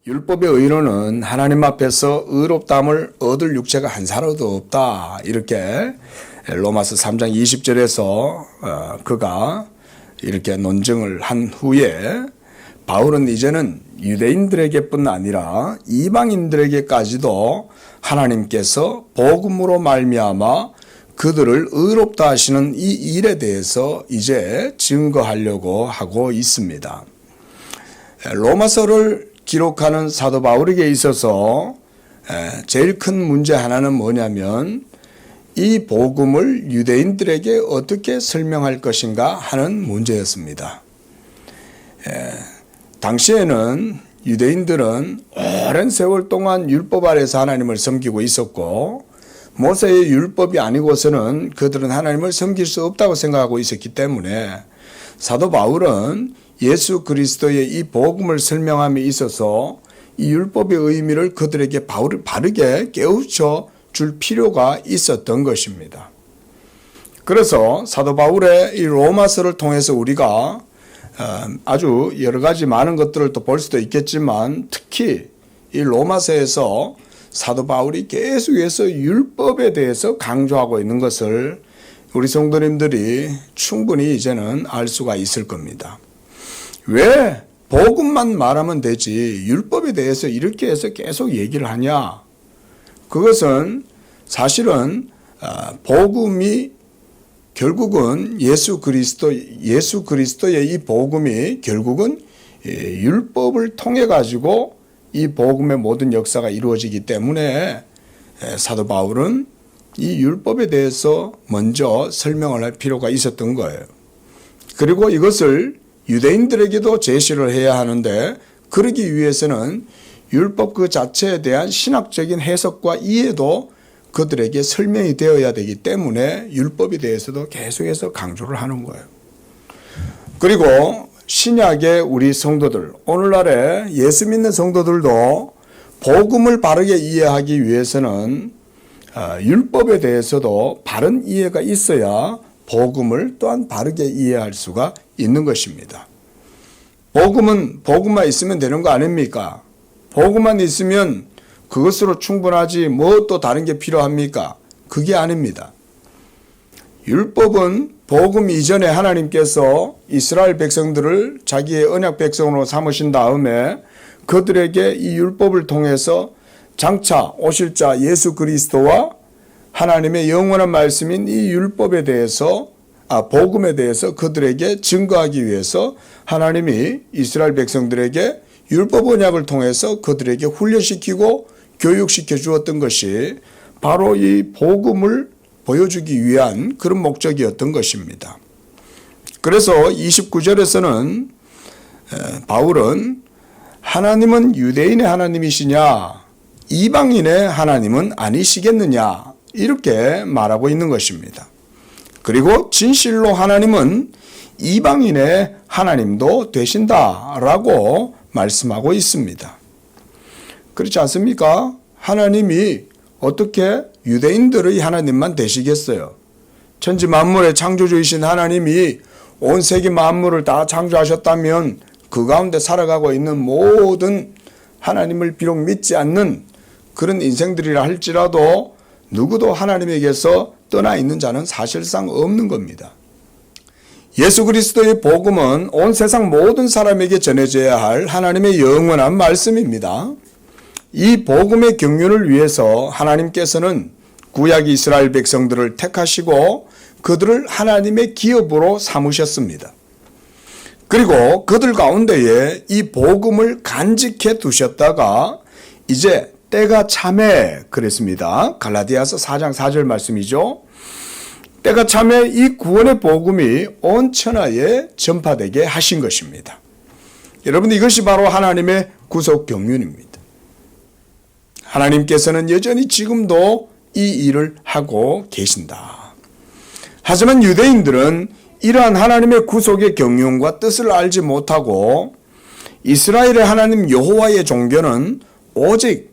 율법의 의로는 하나님 앞에서 의롭다함을 얻을 육체가 한 사람도 없다. 이렇게 로마서 3장 20절에서 그가 이렇게 논증을 한 후에 바울은 이제는 유대인들에게뿐 아니라 이방인들에게까지도 하나님께서 복음으로 말미암아 그들을 의롭다 하시는 이 일에 대해서 이제 증거하려고 하고 있습니다. 로마서를 기록하는 사도 바울에게 있어서 제일 큰 문제 하나는 뭐냐면 이 복음을 유대인들에게 어떻게 설명할 것인가 하는 문제였습니다. 당시에는 유대인들은 오랜 세월 동안 율법 아래서 하나님을 섬기고 있었고 모세의 율법이 아니고서는 그들은 하나님을 섬길 수 없다고 생각하고 있었기 때문에 사도 바울은 예수 그리스도의 이 복음을 설명함에 있어서 이 율법의 의미를 그들에게 바르게 깨우쳐 줄 필요가 있었던 것입니다. 그래서 사도 바울의 이 로마서를 통해서 우리가 아주 여러 가지 많은 것들을 또 볼 수도 있겠지만 특히 이 로마서에서 사도 바울이 계속해서 율법에 대해서 강조하고 있는 것을 우리 성도님들이 충분히 이제는 알 수가 있을 겁니다. 왜 복음만 말하면 되지 율법에 대해서 이렇게 해서 계속 얘기를 하냐? 그것은 사실은 복음이 결국은 예수 그리스도의 이 복음이 결국은 율법을 통해 가지고 이 복음의 모든 역사가 이루어지기 때문에 사도 바울은 이 율법에 대해서 먼저 설명을 할 필요가 있었던 거예요. 그리고 이것을 유대인들에게도 제시를 해야 하는데 그러기 위해서는 율법 그 자체에 대한 신학적인 해석과 이해도 그들에게 설명이 되어야 되기 때문에 율법에 대해서도 계속해서 강조를 하는 거예요. 그리고 신약의 우리 성도들, 오늘날의 예수 믿는 성도들도 복음을 바르게 이해하기 위해서는 율법에 대해서도 바른 이해가 있어야 복음을 또한 바르게 이해할 수가 있는 것입니다. 복음만 있으면 되는 거 아닙니까? 복음만 있으면 그것으로 충분하지 뭐 또 다른 게 필요합니까? 그게 아닙니다. 율법은 복음 이전에 하나님께서 이스라엘 백성들을 자기의 언약 백성으로 삼으신 다음에 그들에게 이 율법을 통해서 장차 오실 자 예수 그리스도와 하나님의 영원한 말씀인 이 율법에 대해서 복음에 대해서 그들에게 증거하기 위해서 하나님이 이스라엘 백성들에게 율법 언약을 통해서 그들에게 훈련시키고 교육시켜 주었던 것이 바로 이 복음을 보여주기 위한 그런 목적이었던 것입니다. 그래서 29절에서는 바울은 하나님은 유대인의 하나님이시냐 이방인의 하나님은 아니시겠느냐 이렇게 말하고 있는 것입니다. 그리고 진실로 하나님은 이방인의 하나님도 되신다라고 말씀하고 있습니다. 그렇지 않습니까? 하나님이 어떻게 유대인들의 하나님만 되시겠어요? 천지 만물의 창조주이신 하나님이 온 세계 만물을 다 창조하셨다면 그 가운데 살아가고 있는 모든 하나님을 비록 믿지 않는 그런 인생들이라 할지라도 누구도 하나님에게서 떠나 있는 자는 사실상 없는 겁니다. 예수 그리스도의 복음은 온 세상 모든 사람에게 전해져야 할 하나님의 영원한 말씀입니다. 이 복음의 경륜을 위해서 하나님께서는 구약 이스라엘 백성들을 택하시고 그들을 하나님의 기업으로 삼으셨습니다. 그리고 그들 가운데에 이 복음을 간직해 두셨다가 이제 때가 참에 그랬습니다. 갈라디아서 4장 4절 말씀이죠. 때가 참에 이 구원의 복음이 온 천하에 전파되게 하신 것입니다. 여러분 이것이 바로 하나님의 구속 경륜입니다. 하나님께서는 여전히 지금도 이 일을 하고 계신다. 하지만 유대인들은 이러한 하나님의 구속의 경륜과 뜻을 알지 못하고 이스라엘의 하나님 여호와의 종교는 오직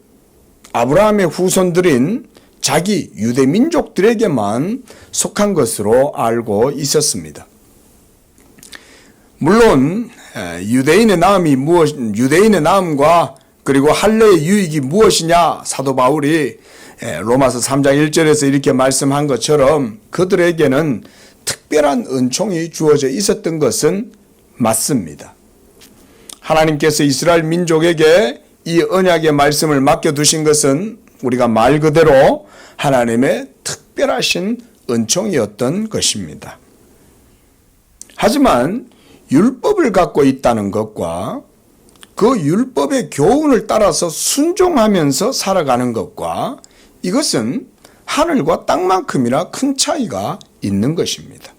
아브라함의 후손들인 자기 유대 민족들에게만 속한 것으로 알고 있었습니다. 물론 유대인의 나음과 그리고 할례의 유익이 무엇이냐? 사도 바울이 로마서 3장 1절에서 이렇게 말씀한 것처럼 그들에게는 특별한 은총이 주어져 있었던 것은 맞습니다. 하나님께서 이스라엘 민족에게 이 언약의 말씀을 맡겨두신 것은 우리가 말 그대로 하나님의 특별하신 은총이었던 것입니다. 하지만 율법을 갖고 있다는 것과 그 율법의 교훈을 따라서 순종하면서 살아가는 것과 이것은 하늘과 땅만큼이나 큰 차이가 있는 것입니다.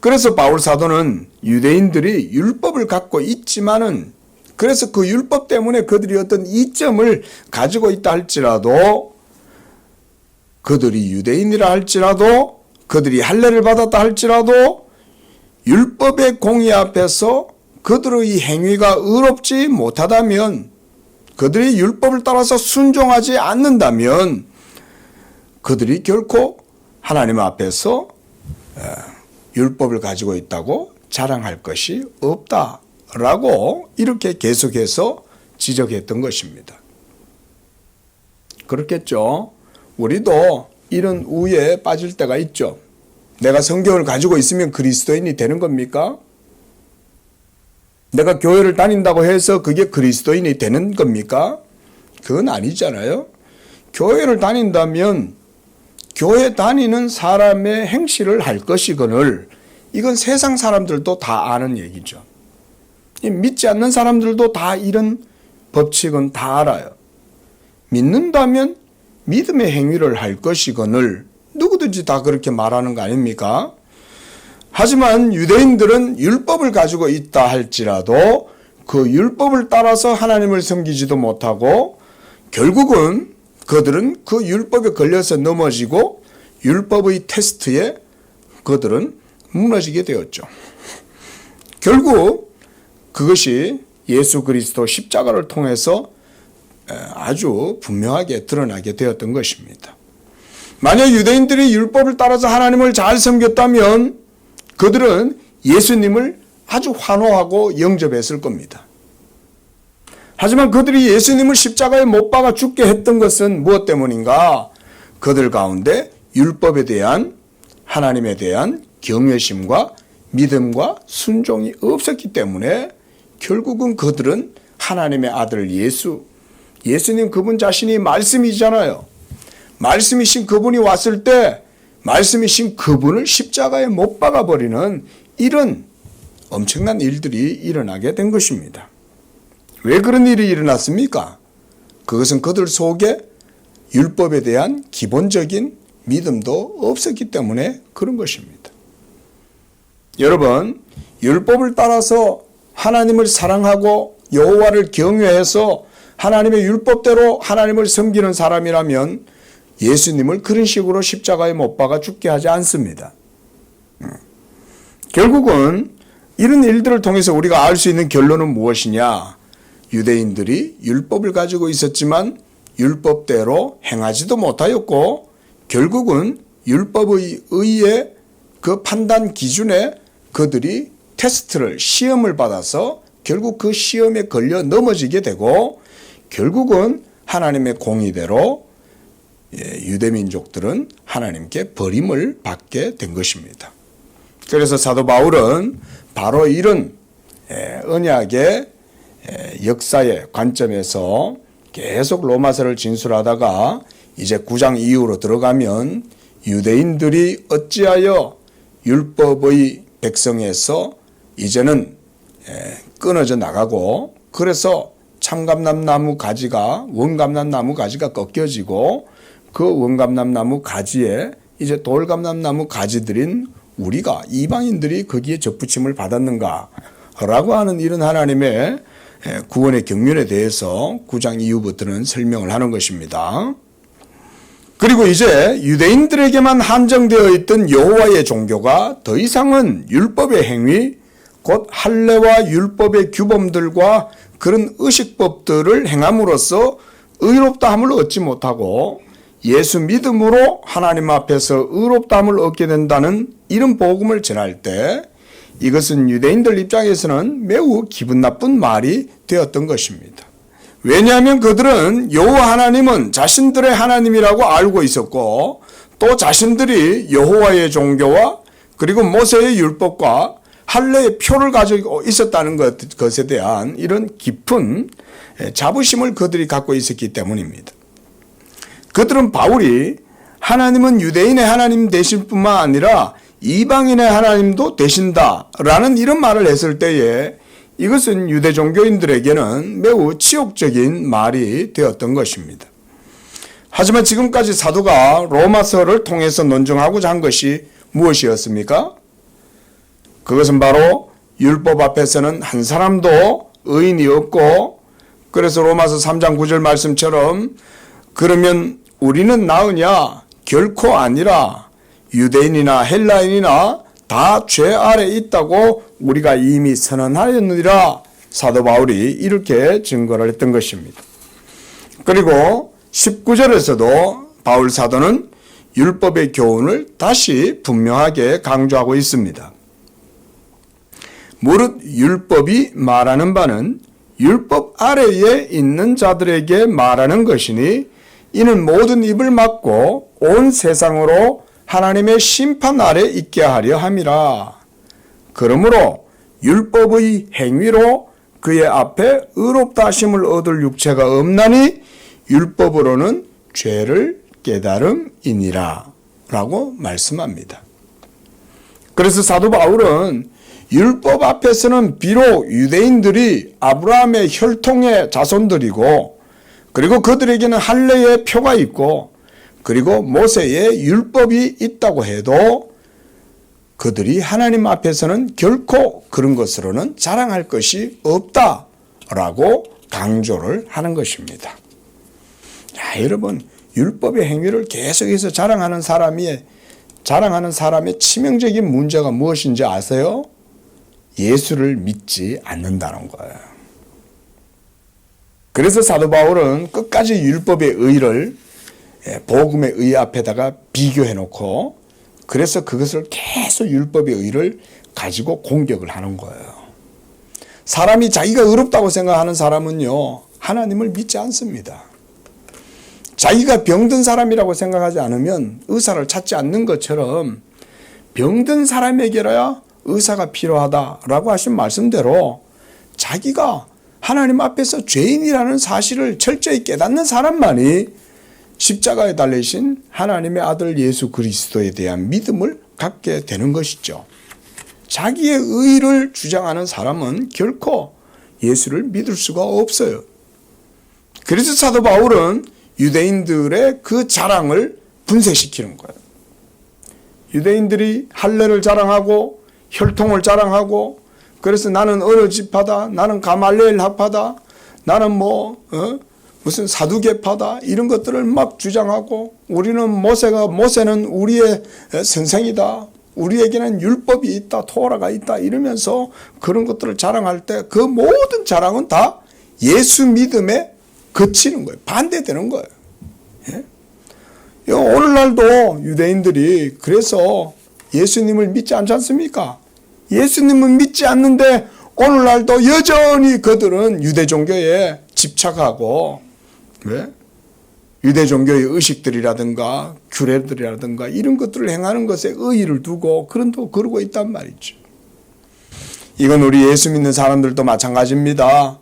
그래서 바울 사도는 유대인들이 율법을 갖고 있지만은 그래서 그 율법 때문에 그들이 어떤 이점을 가지고 있다 할지라도 그들이 유대인이라 할지라도 그들이 할례를 받았다 할지라도 율법의 공의 앞에서 그들의 행위가 의롭지 못하다면 그들이 율법을 따라서 순종하지 않는다면 그들이 결코 하나님 앞에서 율법을 가지고 있다고 자랑할 것이 없다라고 이렇게 계속해서 지적했던 것입니다. 그렇겠죠. 우리도 이런 우에 빠질 때가 있죠. 내가 성경을 가지고 있으면 그리스도인이 되는 겁니까? 내가 교회를 다닌다고 해서 그게 그리스도인이 되는 겁니까? 그건 아니잖아요. 교회를 다닌다면 교회 다니는 사람의 행실을 할 것이거늘 이건 세상 사람들도 다 아는 얘기죠. 믿지 않는 사람들도 다 이런 법칙은 다 알아요. 믿는다면 믿음의 행위를 할 것이거늘 누구든지 다 그렇게 말하는 거 아닙니까? 하지만 유대인들은 율법을 가지고 있다 할지라도 그 율법을 따라서 하나님을 섬기지도 못하고 결국은 그들은 그 율법에 걸려서 넘어지고 율법의 테스트에 그들은 무너지게 되었죠. 결국 그것이 예수 그리스도 십자가를 통해서 아주 분명하게 드러나게 되었던 것입니다. 만약 유대인들이 율법을 따라서 하나님을 잘 섬겼다면 그들은 예수님을 아주 환호하고 영접했을 겁니다. 하지만 그들이 예수님을 십자가에 못 박아 죽게 했던 것은 무엇 때문인가? 그들 가운데 율법에 대한 하나님에 대한 경외심과 믿음과 순종이 없었기 때문에 결국은 그들은 하나님의 아들 예수님 그분 자신이 말씀이잖아요. 말씀이신 그분이 왔을 때 말씀이신 그분을 십자가에 못 박아버리는 이런 엄청난 일들이 일어나게 된 것입니다. 왜 그런 일이 일어났습니까? 그것은 그들 속에 율법에 대한 기본적인 믿음도 없었기 때문에 그런 것입니다. 여러분, 율법을 따라서 하나님을 사랑하고 여호와를 경외해서 하나님의 율법대로 하나님을 섬기는 사람이라면 예수님을 그런 식으로 십자가에 못 박아 죽게 하지 않습니다. 결국은 이런 일들을 통해서 우리가 알 수 있는 결론은 무엇이냐? 유대인들이 율법을 가지고 있었지만 율법대로 행하지도 못하였고 결국은 율법의 의의 그 판단 기준에 그들이 테스트를 시험을 받아서 결국 그 시험에 걸려 넘어지게 되고 결국은 하나님의 공의대로 유대민족들은 하나님께 버림을 받게 된 것입니다. 그래서 사도 바울은 바로 이런 언약의 역사의 관점에서 계속 로마서를 진술하다가 이제 9장 이후로 들어가면 유대인들이 어찌하여 율법의 백성에서 이제는 끊어져 나가고 그래서 참감람나무 가지가 원감람나무 가지가 꺾여지고 그 원감람나무 가지에 이제 돌감람나무 가지들인 우리가 이방인들이 거기에 접붙임을 받았는가 라고 하는 이런 하나님의 구원의 경륜에 대해서 9장 이후부터는 설명을 하는 것입니다. 그리고 이제 유대인들에게만 한정되어 있던 여호와의 종교가 더 이상은 율법의 행위, 곧 할례와 율법의 규범들과 그런 의식법들을 행함으로써 의롭다함을 얻지 못하고 예수 믿음으로 하나님 앞에서 의롭다함을 얻게 된다는 이런 복음을 전할 때 이것은 유대인들 입장에서는 매우 기분 나쁜 말이 되었던 것입니다. 왜냐하면 그들은 여호와 하나님은 자신들의 하나님이라고 알고 있었고 또 자신들이 여호와의 종교와 그리고 모세의 율법과 할례의 표를 가지고 있었다는 것에 대한 이런 깊은 자부심을 그들이 갖고 있었기 때문입니다. 그들은 바울이 하나님은 유대인의 하나님 되실 뿐만 아니라 이방인의 하나님도 되신다라는 이런 말을 했을 때에 이것은 유대 종교인들에게는 매우 치욕적인 말이 되었던 것입니다. 하지만 지금까지 사도가 로마서를 통해서 논증하고자 한 것이 무엇이었습니까? 그것은 바로 율법 앞에서는 한 사람도 의인이 없고, 그래서 로마서 3장 9절 말씀처럼 그러면 우리는 나으냐? 결코 아니라 유대인이나 헬라인이나 다 죄 아래 있다고 우리가 이미 선언하였느니라. 사도 바울이 이렇게 증거를 했던 것입니다. 그리고 19절에서도 바울 사도는 율법의 교훈을 다시 분명하게 강조하고 있습니다. 무릇 율법이 말하는 바는 율법 아래에 있는 자들에게 말하는 것이니 이는 모든 입을 막고 온 세상으로 하나님의 심판 아래 있게 하려 함이라. 그러므로 율법의 행위로 그의 앞에 의롭다 하심을 얻을 육체가 없나니 율법으로는 죄를 깨달음이니라 라고 말씀합니다. 그래서 사도 바울은 율법 앞에서는 비록 유대인들이 아브라함의 혈통의 자손들이고 그리고 그들에게는 할례의 표가 있고 그리고 모세의 율법이 있다고 해도 그들이 하나님 앞에서는 결코 그런 것으로는 자랑할 것이 없다라고 강조를 하는 것입니다. 자, 여러분, 율법의 행위를 계속해서 자랑하는 사람의 치명적인 문제가 무엇인지 아세요? 예수를 믿지 않는다는 거예요. 그래서 사도 바울은 끝까지 율법의 의를 복음의 의 앞에다가 비교해 놓고 그래서 그것을 계속 율법의 의를 가지고 공격을 하는 거예요. 사람이 자기가 의롭다고 생각하는 사람은요, 하나님을 믿지 않습니다. 자기가 병든 사람이라고 생각하지 않으면 의사를 찾지 않는 것처럼 병든 사람에게라야 의사가 필요하다라고 하신 말씀대로 자기가 하나님 앞에서 죄인이라는 사실을 철저히 깨닫는 사람만이 십자가에 달리신 하나님의 아들 예수 그리스도에 대한 믿음을 갖게 되는 것이죠. 자기의 의를 주장하는 사람은 결코 예수를 믿을 수가 없어요. 그래서 사도 바울은 유대인들의 그 자랑을 분쇄시키는 거예요. 유대인들이 할례를 자랑하고 혈통을 자랑하고 그래서 나는 어느 집파다, 나는 가말리엘 학파다, 나는 무슨 사두개파다 이런 것들을 막 주장하고 우리는 모세는 우리의 선생이다. 우리에게는 율법이 있다, 토라가 있다 이러면서 그런 것들을 자랑할 때 그 모든 자랑은 다 예수 믿음에 그치는 거예요. 반대되는 거예요. 예? 오늘날도 유대인들이 그래서 예수님을 믿지 않지 않습니까? 예수님은 믿지 않는데 오늘날도 여전히 그들은 유대 종교에 집착하고 왜? 유대 종교의 의식들이라든가 규례들이라든가 이런 것들을 행하는 것에 의의를 두고 그러고 있단 말이죠. 이건 우리 예수 믿는 사람들도 마찬가지입니다.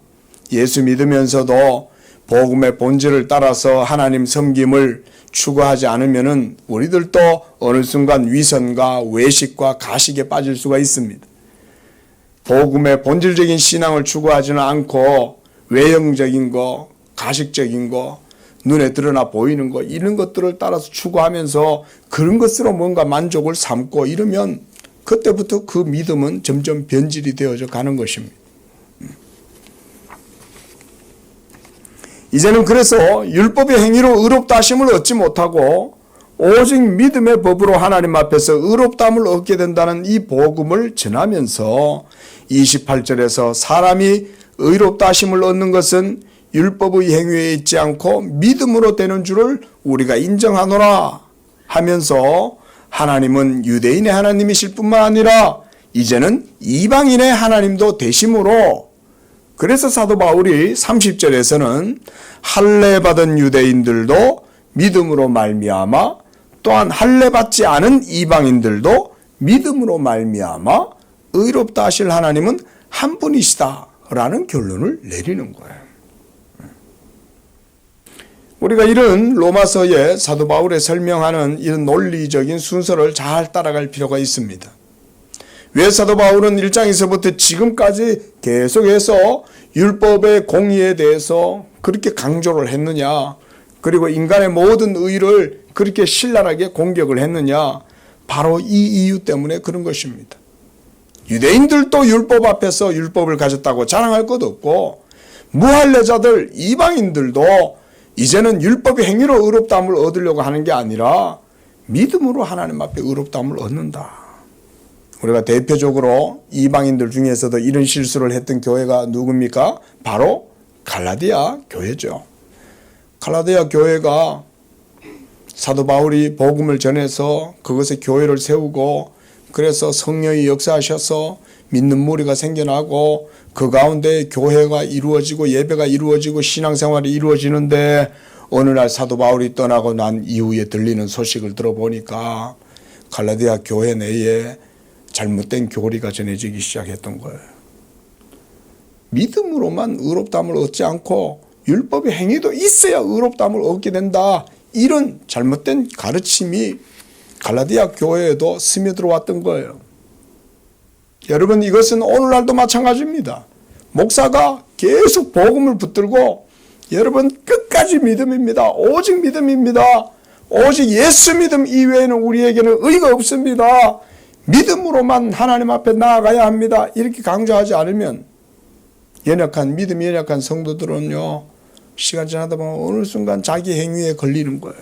예수 믿으면서도 복음의 본질을 따라서 하나님 섬김을 추구하지 않으면은 우리들도 어느 순간 위선과 외식과 가식에 빠질 수가 있습니다. 복음의 본질적인 신앙을 추구하지는 않고 외형적인 거, 가식적인 거, 눈에 드러나 보이는 거 이런 것들을 따라서 추구하면서 그런 것으로 뭔가 만족을 삼고 이러면 그때부터 그 믿음은 점점 변질이 되어져 가는 것입니다. 이제는 그래서 율법의 행위로 의롭다 하심을 얻지 못하고 오직 믿음의 법으로 하나님 앞에서 의롭다함을 얻게 된다는 이 복음을 전하면서 28절에서 사람이 의롭다 하심을 얻는 것은 율법의 행위에 있지 않고 믿음으로 되는 줄을 우리가 인정하노라 하면서 하나님은 유대인의 하나님이실 뿐만 아니라 이제는 이방인의 하나님도 되심으로 그래서 사도 바울이 30절에서는 할례 받은 유대인들도 믿음으로 말미암아 또한 할례 받지 않은 이방인들도 믿음으로 말미암아 의롭다 하실 하나님은 한 분이시다라는 결론을 내리는 거예요. 우리가 이런 로마서에 사도 바울의 설명하는 이런 논리적인 순서를 잘 따라갈 필요가 있습니다. 왜 사도 바울은 1장에서부터 지금까지 계속해서 율법의 공의에 대해서 그렇게 강조를 했느냐, 그리고 인간의 모든 의를 그렇게 신랄하게 공격을 했느냐, 바로 이 이유 때문에 그런 것입니다. 유대인들도 율법 앞에서 율법을 가졌다고 자랑할 것 없고, 무할례자들 이방인들도 이제는 율법의 행위로 의롭다함을 얻으려고 하는 게 아니라 믿음으로 하나님 앞에 의롭다함을 얻는다. 우리가 대표적으로 이방인들 중에서도 이런 실수를 했던 교회가 누굽니까? 바로 갈라디아 교회죠. 갈라디아 교회가 사도 바울이 복음을 전해서 그것에 교회를 세우고, 그래서 성령이 역사하셔서 믿는 무리가 생겨나고 그 가운데 교회가 이루어지고 예배가 이루어지고 신앙생활이 이루어지는데, 어느 날 사도 바울이 떠나고 난 이후에 들리는 소식을 들어보니까 갈라디아 교회 내에 잘못된 교리가 전해지기 시작했던 거예요. 믿음으로만 의롭다함을 얻지 않고 율법의 행위도 있어야 의롭다함을 얻게 된다, 이런 잘못된 가르침이 갈라디아 교회에도 스며들어왔던 거예요. 여러분, 이것은 오늘날도 마찬가지입니다. 목사가 계속 복음을 붙들고 여러분 끝까지 믿음입니다. 오직 믿음입니다. 오직 예수 믿음 이외에는 우리에게는 의가 없습니다. 믿음으로만 하나님 앞에 나아가야 합니다. 이렇게 강조하지 않으면 믿음이 연약한 성도들은요, 시간 지나다 보면 어느 순간 자기 행위에 걸리는 거예요.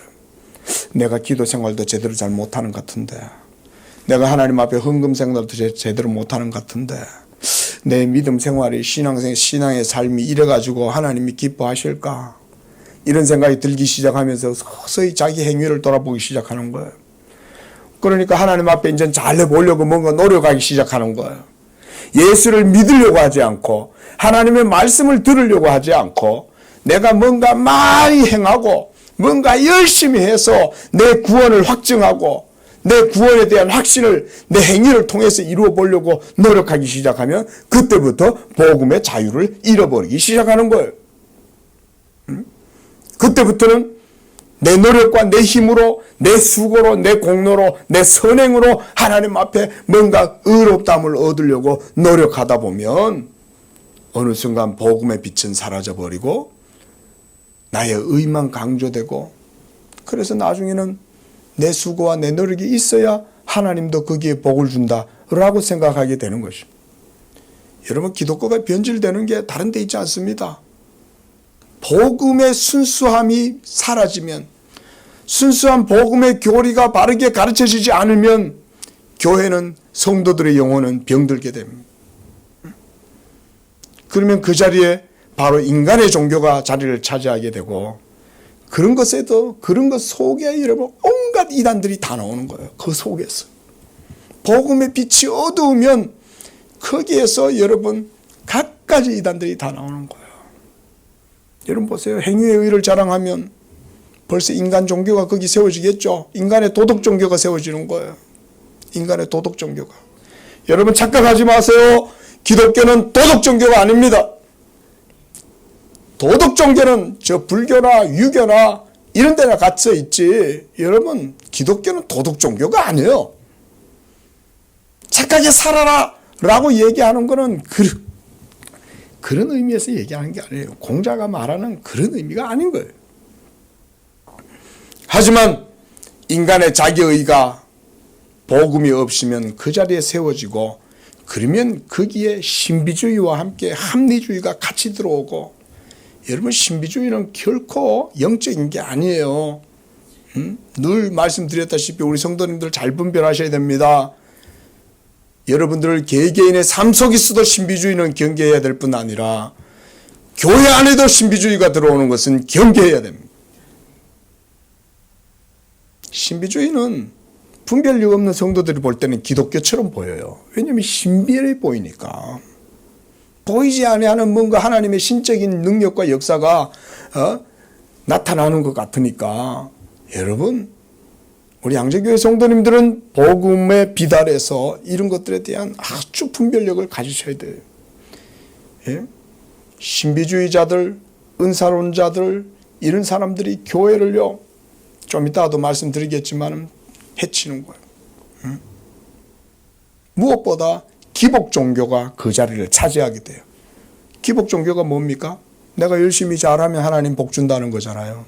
내가 기도 생활도 제대로 잘 못하는 것 같은데, 내가 하나님 앞에 헌금 생활도 제대로 못하는 것 같은데, 내 믿음 생활이 신앙의 삶이 이래가지고 하나님이 기뻐하실까? 이런 생각이 들기 시작하면서 서서히 자기 행위를 돌아보기 시작하는 거예요. 그러니까 하나님 앞에 이제 잘 해보려고 뭔가 노력하기 시작하는 거예요. 예수를 믿으려고 하지 않고 하나님의 말씀을 들으려고 하지 않고 내가 뭔가 많이 행하고 뭔가 열심히 해서 내 구원을 확증하고 내 구원에 대한 확신을 내 행위를 통해서 이루어 보려고 노력하기 시작하면 그때부터 복음의 자유를 잃어버리기 시작하는 거예요. 그때부터는 내 노력과 내 힘으로, 내 수고로, 내 공로로, 내 선행으로 하나님 앞에 뭔가 의롭다함을 얻으려고 노력하다 보면 어느 순간 복음의 빛은 사라져버리고 나의 의만 강조되고, 그래서 나중에는 내 수고와 내 노력이 있어야 하나님도 거기에 복을 준다라고 생각하게 되는 것입니다. 여러분, 기독교가 변질되는 게 다른 데 있지 않습니다. 복음의 순수함이 사라지면, 순수한 복음의 교리가 바르게 가르쳐지지 않으면 교회는, 성도들의 영혼은 병들게 됩니다. 그러면 그 자리에 바로 인간의 종교가 자리를 차지하게 되고, 그런 것 속에 여러분 온갖 이단들이 다 나오는 거예요. 그 속에서 복음의 빛이 어두우면 거기에서 여러분 갖가지 이단들이 다 나오는 거예요. 여러분 보세요. 행위의 의를 자랑하면 벌써 인간 종교가 거기 세워지겠죠. 인간의 도덕 종교가 세워지는 거예요. 인간의 도덕 종교가. 여러분 착각하지 마세요. 기독교는 도덕 종교가 아닙니다. 도덕 종교는 저 불교나 유교나 이런 데나 갇혀 있지, 여러분 기독교는 도덕 종교가 아니에요. 착하게 살아라 라고 얘기하는 거는 그런 의미에서 얘기하는 게 아니에요. 공자가 말하는 그런 의미가 아닌 거예요. 하지만 인간의 자기의가 복음이 없으면 그 자리에 세워지고, 그러면 거기에 신비주의와 함께 합리주의가 같이 들어오고, 여러분 신비주의는 결코 영적인 게 아니에요. 늘 말씀드렸다시피 우리 성도님들 잘 분별하셔야 됩니다. 여러분들 개개인의 삶 속에서도 신비주의는 경계해야 될 뿐 아니라 교회 안에도 신비주의가 들어오는 것은 경계해야 됩니다. 신비주의는 분별력 없는 성도들이 볼 때는 기독교처럼 보여요. 왜냐하면 신비해 보이니까. 보이지 아니하는 뭔가 하나님의 신적인 능력과 역사가 나타나는 것 같으니까 여러분, 우리 양재교회 성도님들은 복음에 비달해서 이런 것들에 대한 아주 분별력을 가지셔야 돼요. 예? 신비주의자들, 은사론자들, 이런 사람들이 교회를요, 좀 이따도 말씀드리겠지만 해치는 거예요. 응? 무엇보다 기복 종교가 그 자리를 차지하게 돼요. 기복 종교가 뭡니까? 내가 열심히 잘하면 하나님 복 준다는 거잖아요.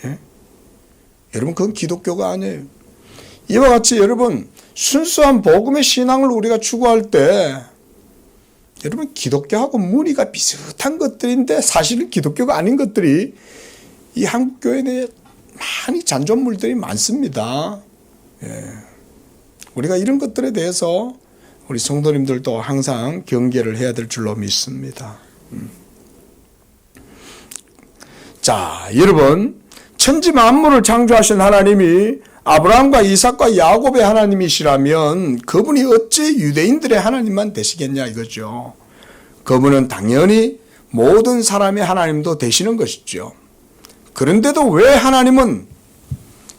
예? 여러분, 그건 기독교가 아니에요. 이와 같이 여러분, 순수한 복음의 신앙을 우리가 추구할 때 여러분, 기독교하고 무늬가 비슷한 것들인데 사실은 기독교가 아닌 것들이 이 한국교회에 대해 많이 잔존물들이 많습니다. 예. 우리가 이런 것들에 대해서 우리 성도님들도 항상 경계를 해야 될 줄로 믿습니다. 자, 여러분, 천지 만물을 창조하신 하나님이 아브라함과 이삭과 야곱의 하나님이시라면 그분이 어찌 유대인들의 하나님만 되시겠냐 이거죠. 그분은 당연히 모든 사람의 하나님도 되시는 것이죠. 그런데도 왜 하나님은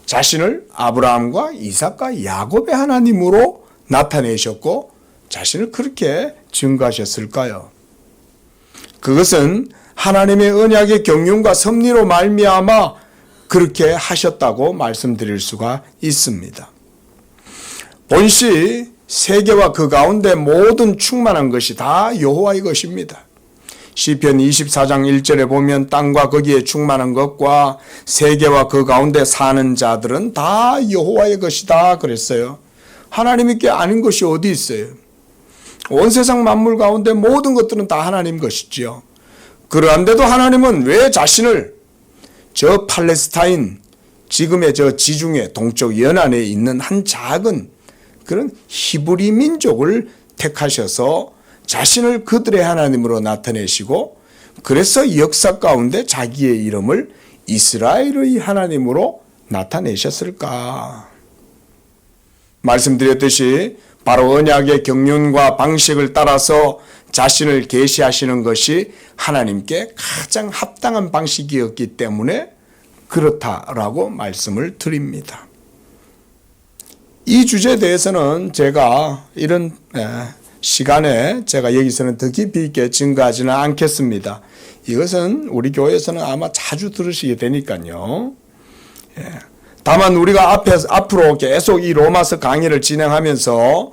자신을 아브라함과 이삭과 야곱의 하나님으로 나타내셨고 자신을 그렇게 증거하셨을까요? 그것은 하나님의 언약의 경륜과 섭리로 말미암아 그렇게 하셨다고 말씀드릴 수가 있습니다. 본시 세계와 그 가운데 모든 충만한 것이 다 여호와의 것입니다. 시편 24장 1절에 보면 땅과 거기에 충만한 것과 세계와 그 가운데 사는 자들은 다 여호와의 것이다 그랬어요. 하나님의 게 아닌 것이 어디 있어요? 온 세상 만물 가운데 모든 것들은 다 하나님 것이지요. 그러한데도 하나님은 왜 자신을 저 팔레스타인, 지금의 저 지중해 동쪽 연안에 있는 한 작은 그런 히브리 민족을 택하셔서 자신을 그들의 하나님으로 나타내시고 그래서 역사 가운데 자기의 이름을 이스라엘의 하나님으로 나타내셨을까? 말씀드렸듯이 바로 언약의 경륜과 방식을 따라서 자신을 계시하시는 것이 하나님께 가장 합당한 방식이었기 때문에 그렇다라고 말씀을 드립니다. 이 주제에 대해서는 제가 이런 시간에 제가 여기서는 더 깊이 있게 증거하지는 않겠습니다. 이것은 우리 교회에서는 아마 자주 들으시게 되니까요. 다만 우리가 앞으로 계속 이 로마서 강의를 진행하면서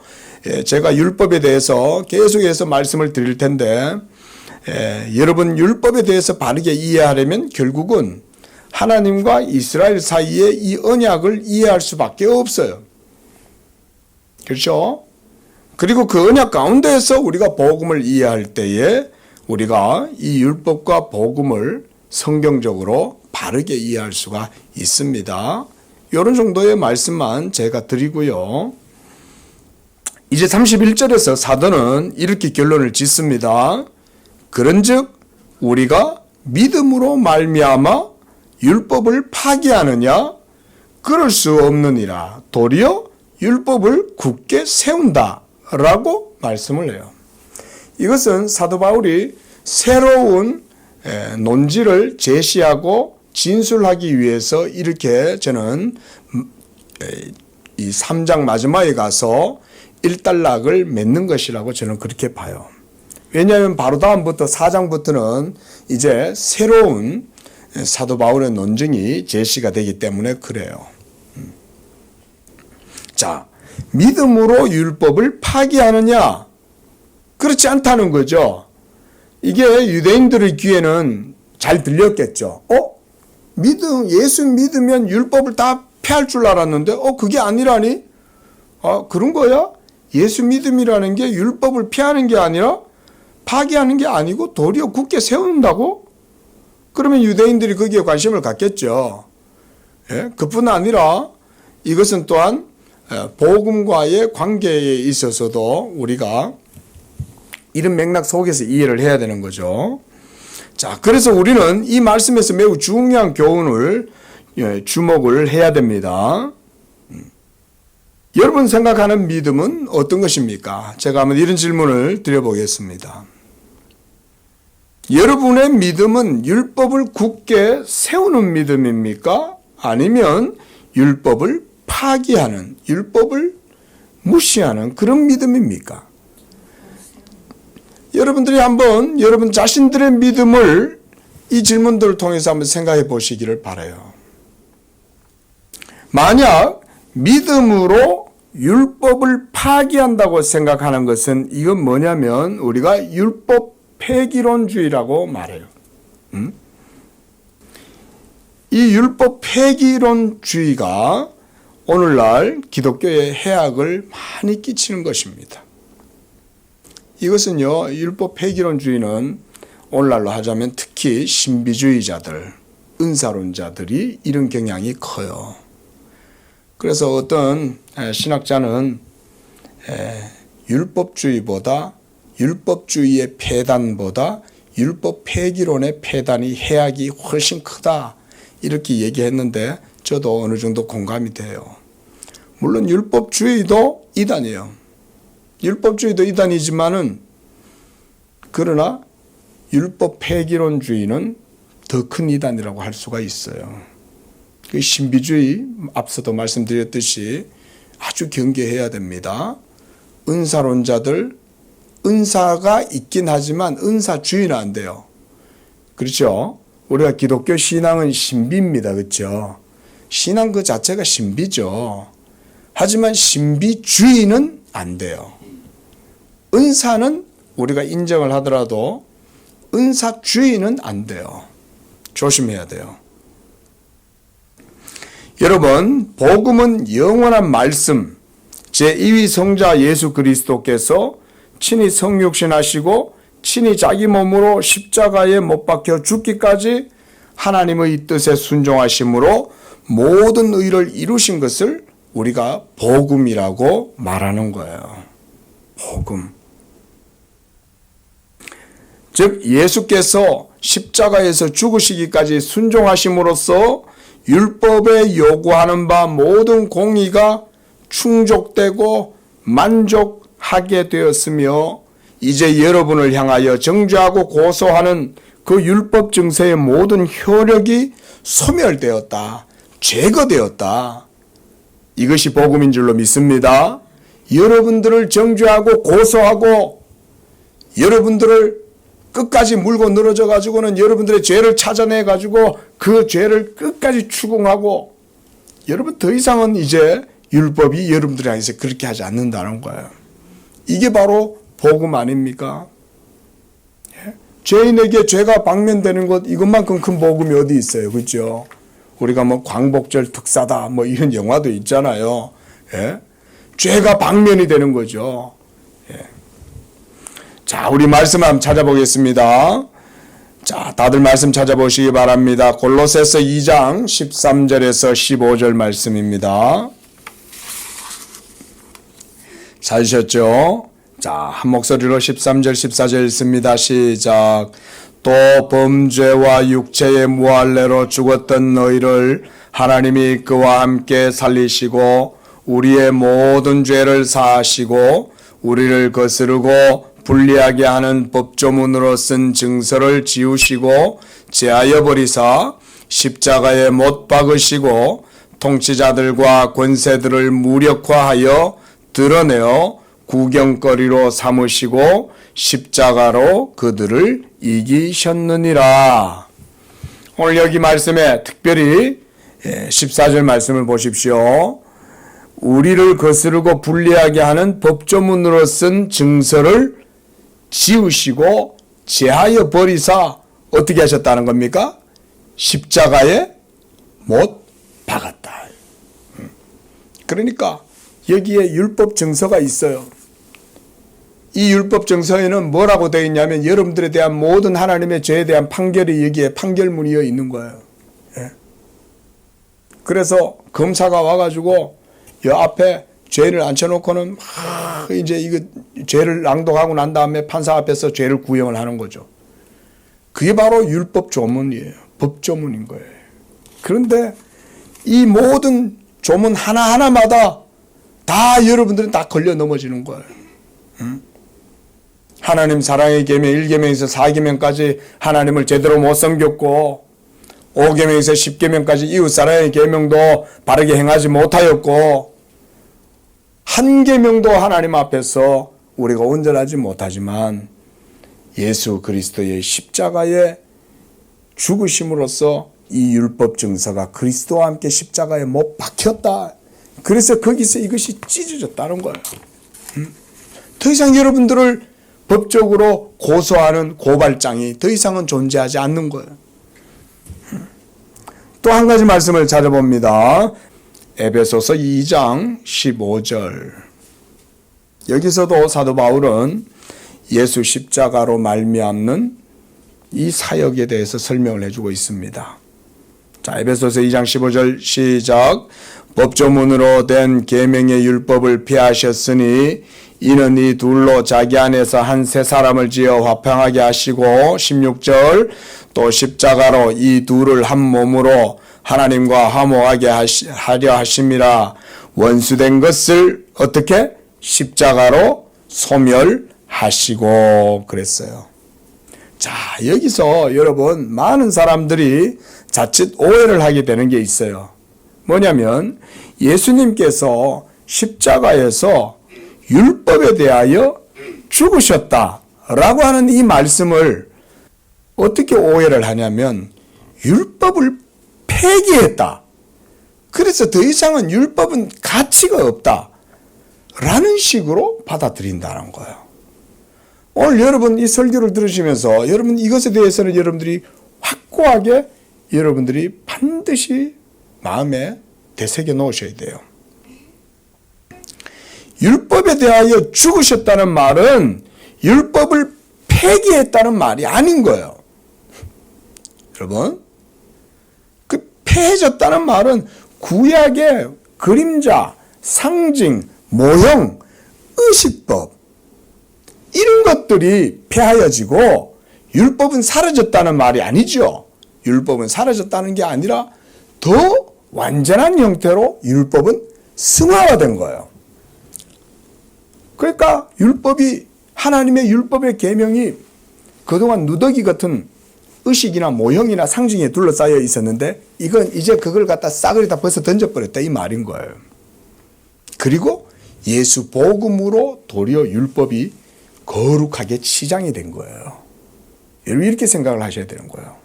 제가 율법에 대해서 계속해서 말씀을 드릴 텐데 여러분 율법에 대해서 바르게 이해하려면 결국은 하나님과 이스라엘 사이의 이 언약을 이해할 수밖에 없어요. 그렇죠? 그리고 그 언약 가운데에서 우리가 복음을 이해할 때에 우리가 이 율법과 복음을 성경적으로 바르게 이해할 수가 있습니다. 이런 정도의 말씀만 제가 드리고요. 이제 31절에서 사도는 이렇게 결론을 짓습니다. 그런즉 우리가 믿음으로 말미암아 율법을 파기하느냐? 그럴 수 없느니라. 도리어 율법을 굳게 세운다 라고 말씀을 해요. 이것은 사도 바울이 새로운 논지를 제시하고 진술하기 위해서 이렇게 저는 이 3장 마지막에 가서 일단락을 맺는 것이라고 저는 그렇게 봐요. 왜냐하면 바로 다음부터 4장부터는 이제 새로운 사도 바울의 논증이 제시가 되기 때문에 그래요. 자, 믿음으로 율법을 파기하느냐? 그렇지 않다는 거죠. 이게 유대인들의 귀에는 잘 들렸겠죠. 예수 믿으면 율법을 다 폐할 줄 알았는데, 그게 아니라니? 그런 거야? 예수 믿음이라는 게 율법을 폐하는 게 아니라 파기하는 게 아니고 도리어 굳게 세운다고? 그러면 유대인들이 거기에 관심을 갖겠죠. 예? 그뿐 아니라 이것은 또한 복음과의 관계에 있어서도 우리가 이런 맥락 속에서 이해를 해야 되는 거죠. 자, 그래서 우리는 이 말씀에서 매우 중요한 교훈을 주목을 해야 됩니다. 여러분 생각하는 믿음은 어떤 것입니까? 제가 한번 이런 질문을 드려보겠습니다. 여러분의 믿음은 율법을 굳게 세우는 믿음입니까? 아니면 율법을 파기하는, 율법을 무시하는 그런 믿음입니까? 여러분들이 한번 여러분 자신들의 믿음을 이 질문들을 통해서 한번 생각해 보시기를 바라요. 만약 믿음으로 율법을 파기한다고 생각하는 것은 이건 뭐냐면 우리가 율법 폐기론주의라고 말해요. 이 율법 폐기론주의가 오늘날 기독교의 해악을 많이 끼치는 것입니다. 이것은요, 율법 폐기론주의는 오늘날로 하자면 특히 신비주의자들, 은사론자들이 이런 경향이 커요. 그래서 어떤 신학자는 율법주의보다 율법주의의 폐단보다 율법 폐기론의 폐단이 해악이 훨씬 크다 이렇게 얘기했는데 저도 어느 정도 공감이 돼요. 물론 율법주의도 이단이에요. 율법주의도 이단이지만은 그러나 율법 폐기론주의는 더 큰 이단이라고 할 수가 있어요. 그 신비주의 앞서도 말씀드렸듯이 아주 경계해야 됩니다. 은사론자들 은사가 있긴 하지만 은사주의는 안 돼요. 그렇죠? 우리가 기독교 신앙은 신비입니다. 그렇죠? 신앙 그 자체가 신비죠. 하지만 신비주의는 안 돼요. 은사는 우리가 인정을 하더라도 은사주의는 안 돼요. 조심해야 돼요. 여러분, 복음은 영원한 말씀, 제2위 성자 예수 그리스도께서 친히 성육신하시고 친히 자기 몸으로 십자가에 못 박혀 죽기까지 하나님의 뜻에 순종하심으로 모든 의를 이루신 것을 우리가 복음이라고 말하는 거예요. 복음. 즉 예수께서 십자가에서 죽으시기까지 순종하심으로써 율법에 요구하는 바 모든 공의가 충족되고 만족하게 되었으며 이제 여러분을 향하여 정죄하고 고소하는 그 율법 증서의 모든 효력이 소멸되었다. 제거되었다. 이것이 복음인 줄로 믿습니다. 여러분들을 정죄하고 고소하고 여러분들을 끝까지 물고 늘어져 가지고는 여러분들의 죄를 찾아내 가지고 그 죄를 끝까지 추궁하고 여러분 더 이상은 이제 율법이 여러분들이 향해서 그렇게 하지 않는다는 거예요. 이게 바로 복음 아닙니까? 죄인에게 죄가 방면되는 것 이것만큼 큰 복음이 어디 있어요. 그렇죠? 우리가 뭐 광복절 특사다 뭐 이런 영화도 있잖아요. 예? 죄가 방면이 되는 거죠. 예. 자, 우리 말씀 한번 찾아보겠습니다. 자, 다들 말씀 찾아보시기 바랍니다. 골로새서 2장 13절에서 15절 말씀입니다. 찾으셨죠? 자, 한 목소리로 13절 14절 읽습니다. 시작. 또 범죄와 육체의 무할례로 죽었던 너희를 하나님이 그와 함께 살리시고 우리의 모든 죄를 사하시고 우리를 거스르고 불리하게 하는 법조문으로 쓴 증서를 지우시고 제하여 버리사 십자가에 못 박으시고 통치자들과 권세들을 무력화하여 드러내어 구경거리로 삼으시고 십자가로 그들을 이기셨느니라. 오늘 여기 말씀에 특별히 14절 말씀을 보십시오. 우리를 거스르고 불리하게 하는 법조문으로 쓴 증서를 지우시고 제하여 버리사 어떻게 하셨다는 겁니까? 십자가에 못 박았다. 그러니까 여기에 율법 증서가 있어요. 이 율법 증서에는 뭐라고 되어 있냐면 여러분들에 대한 모든 하나님의 죄에 대한 판결이 여기에 판결문이어 있는 거예요. 예. 그래서 검사가 와가지고 여 앞에 죄를 앉혀놓고는 막 이제 이거 죄를 낭독하고 난 다음에 판사 앞에서 죄를 구형을 하는 거죠. 그게 바로 율법 조문이에요. 법 조문인 거예요. 그런데 이 모든 조문 하나하나마다 다 여러분들은 다 걸려 넘어지는 거예요. 하나님 사랑의 계명 1계명에서 4계명까지 하나님을 제대로 못 섬겼고 5계명에서 10계명까지 이웃 사랑의 계명도 바르게 행하지 못하였고 한 계명도 하나님 앞에서 우리가 온전하지 못하지만 예수 그리스도의 십자가의 죽으심으로써 이 율법 증서가 그리스도와 함께 십자가에 못 박혔다. 그래서 거기서 이것이 찢어졌다는 거예요. 더 이상 여러분들을 법적으로 고소하는 고발장이 더 이상은 존재하지 않는 거예요. 또 한 가지 말씀을 찾아봅니다. 에베소서 2장 15절. 여기서도 사도 바울은 예수 십자가로 말미암는 이 사역에 대해서 설명을 해주고 있습니다. 자, 에베소서 2장 15절 시작. 법조문으로 된 계명의 율법을 피하셨으니 이는 이 둘로 자기 안에서 한 새 사람을 지어 화평하게 하시고 16절 또 십자가로 이 둘을 한 몸으로 하나님과 화목하게 하려 하심이라. 원수된 것을 어떻게? 십자가로 소멸하시고 그랬어요. 자, 여기서 여러분 많은 사람들이 자칫 오해를 하게 되는 게 있어요. 뭐냐면 예수님께서 십자가에서 율법에 대하여 죽으셨다라고 하는 이 말씀을 어떻게 오해를 하냐면 율법을 폐기했다. 그래서 더 이상은 율법은 가치가 없다. 라는 식으로 받아들인다는 거예요. 오늘 여러분 이 설교를 들으시면서 여러분 이것에 대해서는 여러분들이 확고하게 여러분들이 반드시 마음에 되새겨 놓으셔야 돼요. 율법에 대하여 죽으셨다는 말은 율법을 폐기했다는 말이 아닌 거예요. 여러분, 그 폐해졌다는 말은 구약의 그림자, 상징, 모형, 의식법 이런 것들이 폐하여지고 율법은 사라졌다는 말이 아니죠. 율법은 사라졌다는 게 아니라 더 완전한 형태로 율법은 승화화된 거예요. 그러니까 율법이 하나님의 율법의 계명이 그동안 누더기 같은 의식이나 모형이나 상징에 둘러싸여 있었는데 이건 이제 그걸 갖다 싸그리 다 벗어 던져버렸다 이 말인 거예요. 그리고 예수 복음으로 도리어 율법이 거룩하게 치장이 된 거예요. 여러분 이렇게 생각을 하셔야 되는 거예요.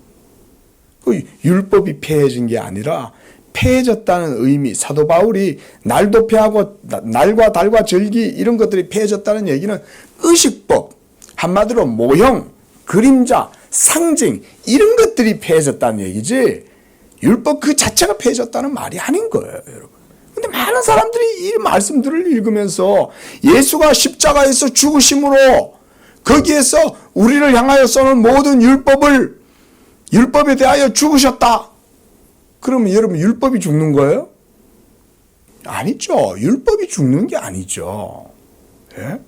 그 율법이 폐해진 게 아니라 폐해졌다는 의미, 사도 바울이 날도 폐하고 날과 달과 절기 이런 것들이 폐해졌다는 얘기는 의식법, 한마디로 모형, 그림자, 상징 이런 것들이 폐해졌다는 얘기지 율법 그 자체가 폐해졌다는 말이 아닌 거예요, 여러분. 근데 많은 사람들이 이 말씀들을 읽으면서 예수가 십자가에서 죽으심으로 거기에서 우리를 향하여 써놓은 모든 율법에 대하여 죽으셨다. 그러면 여러분 율법이 죽는 거예요? 아니죠. 율법이 죽는 게 아니죠. 예?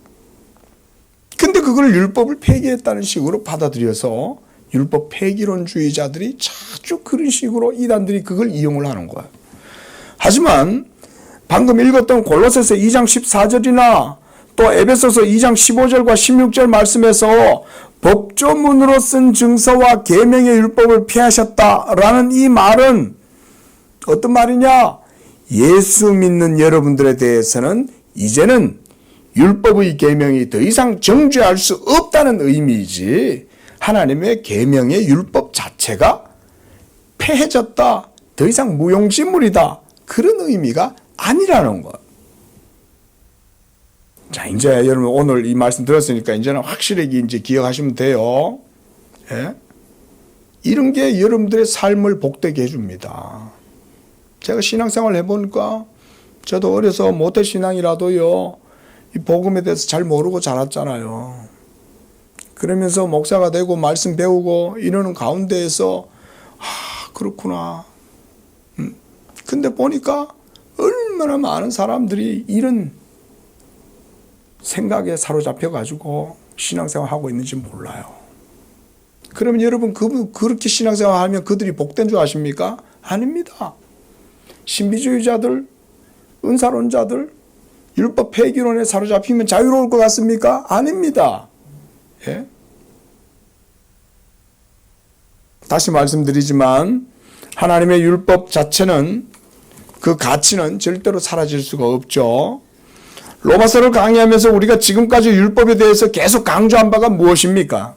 근데 그걸 율법을 폐기했다는 식으로 받아들여서 율법 폐기론주의자들이 자주 그런 식으로 이단들이 그걸 이용을 하는 거예요. 하지만 방금 읽었던 골로새서 2장 14절이나 또 에베소서 2장 15절과 16절 말씀에서 법조문으로 쓴 증서와 계명의 율법을 피하셨다라는 이 말은 어떤 말이냐? 예수 믿는 여러분들에 대해서는 이제는 율법의 계명이 더 이상 정죄할 수 없다는 의미이지 하나님의 계명의 율법 자체가 폐해졌다. 더 이상 무용지물이다. 그런 의미가 아니라는 것. 자, 이제 여러분 오늘 이 말씀 들었으니까 이제는 확실하게 이제 기억하시면 돼요. 예? 이런 게 여러분들의 삶을 복되게 해줍니다. 제가 신앙생활 해보니까 저도 어려서 모태신앙이라도요, 이 복음에 대해서 잘 모르고 자랐잖아요. 그러면서 목사가 되고 말씀 배우고 이러는 가운데에서 그렇구나. 근데 보니까 얼마나 많은 사람들이 이런 생각에 사로잡혀가지고 신앙생활하고 있는지 몰라요. 그러면 여러분 그렇게 신앙생활하면 그들이 복된 줄 아십니까? 아닙니다. 신비주의자들, 은사론자들, 율법 폐기론에 사로잡히면 자유로울 것 같습니까? 아닙니다. 예? 다시 말씀드리지만 하나님의 율법 자체는 그 가치는 절대로 사라질 수가 없죠. 로마서를 강의하면서 우리가 지금까지 율법에 대해서 계속 강조한 바가 무엇입니까?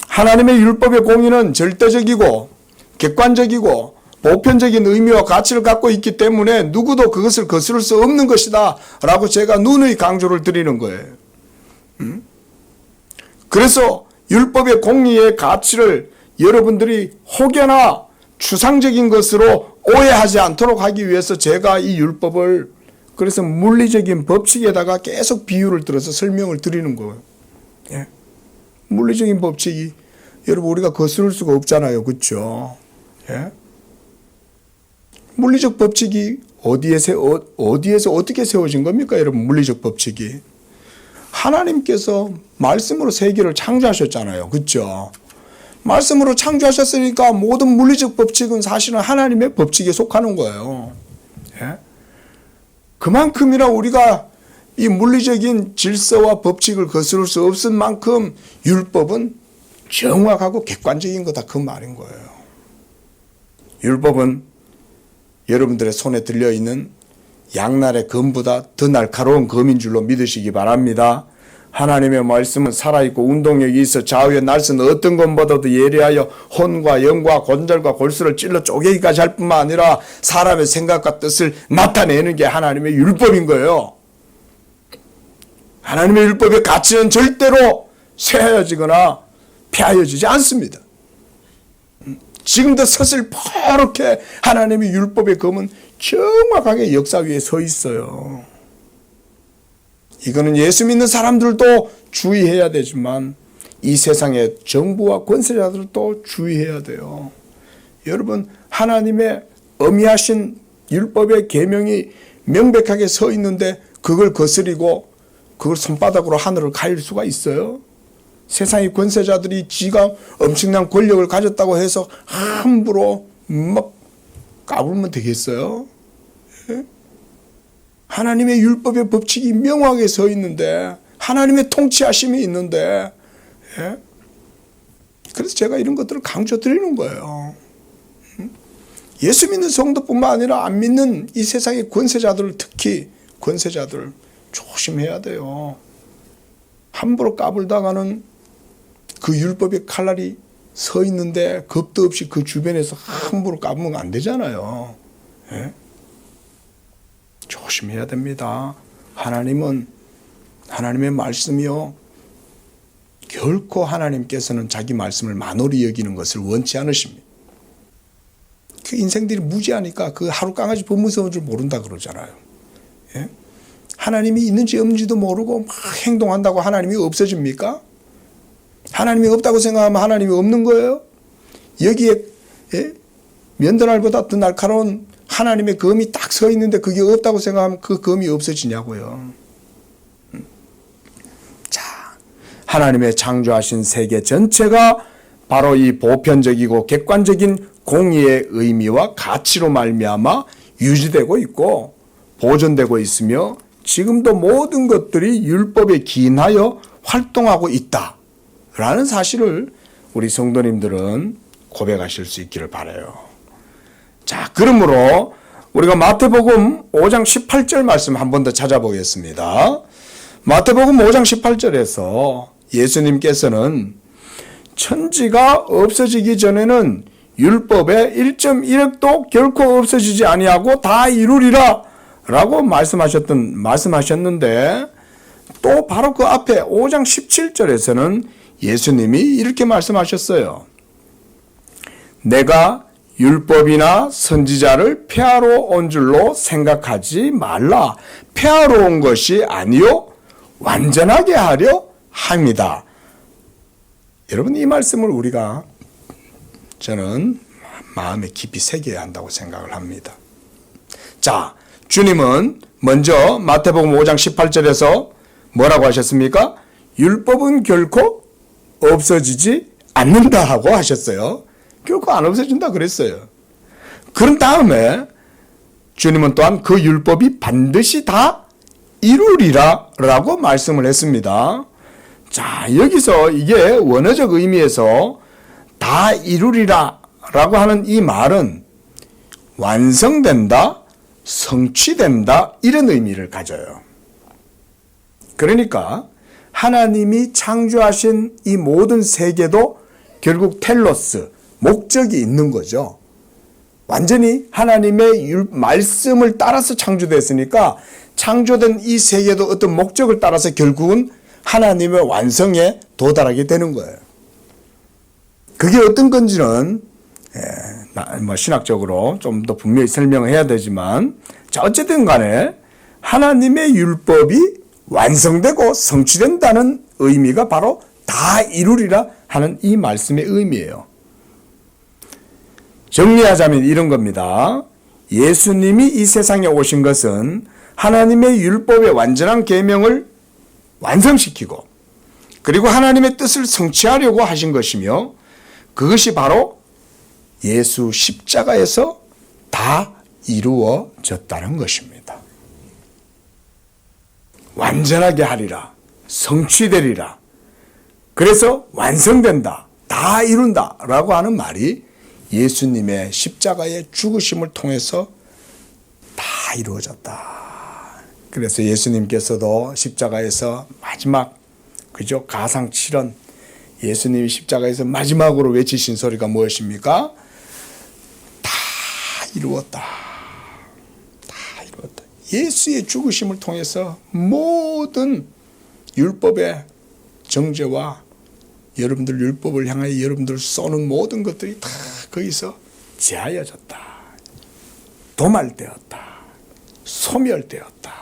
하나님의 율법의 공의는 절대적이고 객관적이고 보편적인 의미와 가치를 갖고 있기 때문에 누구도 그것을 거스를 수 없는 것이다 라고 제가 누누이 강조를 드리는 거예요. 그래서 율법의 공의의 가치를 여러분들이 혹여나 추상적인 것으로 오해하지 않도록 하기 위해서 제가 이 율법을 그래서 물리적인 법칙에다가 계속 비유를 들어서 설명을 드리는 거예요. 예. 물리적인 법칙이 여러분 우리가 거스를 수가 없잖아요. 그렇죠? 예? 물리적 법칙이 어디에서 어떻게 세워진 겁니까? 여러분 물리적 법칙이. 하나님께서 말씀으로 세계를 창조하셨잖아요. 그렇죠? 말씀으로 창조하셨으니까 모든 물리적 법칙은 사실은 하나님의 법칙에 속하는 거예요. 예? 그만큼이나 우리가 이 물리적인 질서와 법칙을 거스를 수 없을 만큼 율법은 정확하고 객관적인 거다 그 말인 거예요. 율법은 여러분들의 손에 들려있는 양날의 검보다 더 날카로운 검인 줄로 믿으시기 바랍니다. 하나님의 말씀은 살아있고 운동력이 있어 좌우의 날선 어떤 것보다도 예리하여 혼과 영과 관절과 골수를 찔러 쪼개기까지 할 뿐만 아니라 사람의 생각과 뜻을 나타내는 게 하나님의 율법인 거예요. 하나님의 율법의 가치는 절대로 쇠하여지거나 폐하여지지 않습니다. 지금도 서슬퍼렇게 하나님의 율법의 검은 정확하게 역사 위에 서 있어요. 이거는 예수 믿는 사람들도 주의해야 되지만 이 세상의 정부와 권세자들도 주의해야 돼요. 여러분 하나님의 엄미하신 율법의 계명이 명백하게 서 있는데 그걸 거스리고 그걸 손바닥으로 하늘을 가릴 수가 있어요? 세상의 권세자들이 지가 엄청난 권력을 가졌다고 해서 함부로 막 까불면 되겠어요? 예? 하나님의 율법의 법칙이 명확하게 서 있는데 하나님의 통치하심이 있는데 예? 그래서 제가 이런 것들을 강조드리는 거예요. 예수 믿는 성도뿐만 아니라 안 믿는 이 세상의 권세자들 특히 권세자들 조심해야 돼요. 함부로 까불다가는 그 율법의 칼날이 서 있는데 겁도 없이 그 주변에서 함부로 까불면 안 되잖아요. 예? 조심해야 됩니다. 하나님은 하나님의 말씀이요. 결코 하나님께서는 자기 말씀을 만홀히 여기는 것을 원치 않으십니다. 그 인생들이 무지하니까 그 하루 강아지 법 무서운 줄 모른다 그러잖아요. 예? 하나님이 있는지 없는지도 모르고 막 행동한다고 하나님이 없어집니까? 하나님이 없다고 생각하면 하나님이 없는 거예요? 여기에 예? 면도날보다 더 날카로운 하나님의 검이 딱 서 있는데 그게 없다고 생각하면 그 검이 없어지냐고요. 자, 하나님의 창조하신 세계 전체가 바로 이 보편적이고 객관적인 공의의 의미와 가치로 말미암아 유지되고 있고 보존되고 있으며 지금도 모든 것들이 율법에 기인하여 활동하고 있다라는 사실을 우리 성도님들은 고백하실 수 있기를 바라요. 자, 그러므로 우리가 마태복음 5장 18절 말씀 한 번 더 찾아보겠습니다. 마태복음 5장 18절에서 예수님께서는 천지가 없어지기 전에는 율법의 1.1획도 결코 없어지지 아니하고 다 이루리라 라고 말씀하셨는데 또 바로 그 앞에 5장 17절에서는 예수님이 이렇게 말씀하셨어요. 내가 율법이나 선지자를 폐하러 온 줄로 생각하지 말라. 폐하러 온 것이 아니요 완전하게 하려 함이다. 여러분 이 말씀을 우리가 저는 마음에 깊이 새겨야 한다고 생각을 합니다. 자, 주님은 먼저 마태복음 5장 18절에서 뭐라고 하셨습니까? 율법은 결코 없어지지 않는다 하고 하셨어요. 결코 안 없어진다 그랬어요. 그런 다음에 주님은 또한 그 율법이 반드시 다 이루리라 라고 말씀을 했습니다. 자, 여기서 이게 원어적 의미에서 다 이루리라 라고 하는 이 말은 완성된다, 성취된다 이런 의미를 가져요. 그러니까 하나님이 창조하신 이 모든 세계도 결국 텔로스, 목적이 있는 거죠. 완전히 하나님의 말씀을 따라서 창조됐으니까 창조된 이 세계도 어떤 목적을 따라서 결국은 하나님의 완성에 도달하게 되는 거예요. 그게 어떤 건지는 신학적으로 좀 더 분명히 설명해야 되지만, 자, 어쨌든 간에 하나님의 율법이 완성되고 성취된다는 의미가 바로 다 이루리라 하는 이 말씀의 의미예요. 정리하자면 이런 겁니다. 예수님이 이 세상에 오신 것은 하나님의 율법의 완전한 계명을 완성시키고 그리고 하나님의 뜻을 성취하려고 하신 것이며, 그것이 바로 예수 십자가에서 다 이루어졌다는 것입니다. 완전하게 하리라, 성취되리라, 그래서 완성된다, 다 이룬다 라고 하는 말이 예수님의 십자가의 죽으심을 통해서 다 이루어졌다. 그래서 예수님께서도 십자가에서 마지막, 그죠? 가상칠언, 예수님이 십자가에서 마지막으로 외치신 소리가 무엇입니까? 다 이루었다. 다 이루었다. 예수의 죽으심을 통해서 모든 율법의 정죄와 여러분들 율법을 향하여 여러분들 쏘는 모든 것들이 다 거기서 제하여졌다. 도말되었다. 소멸되었다.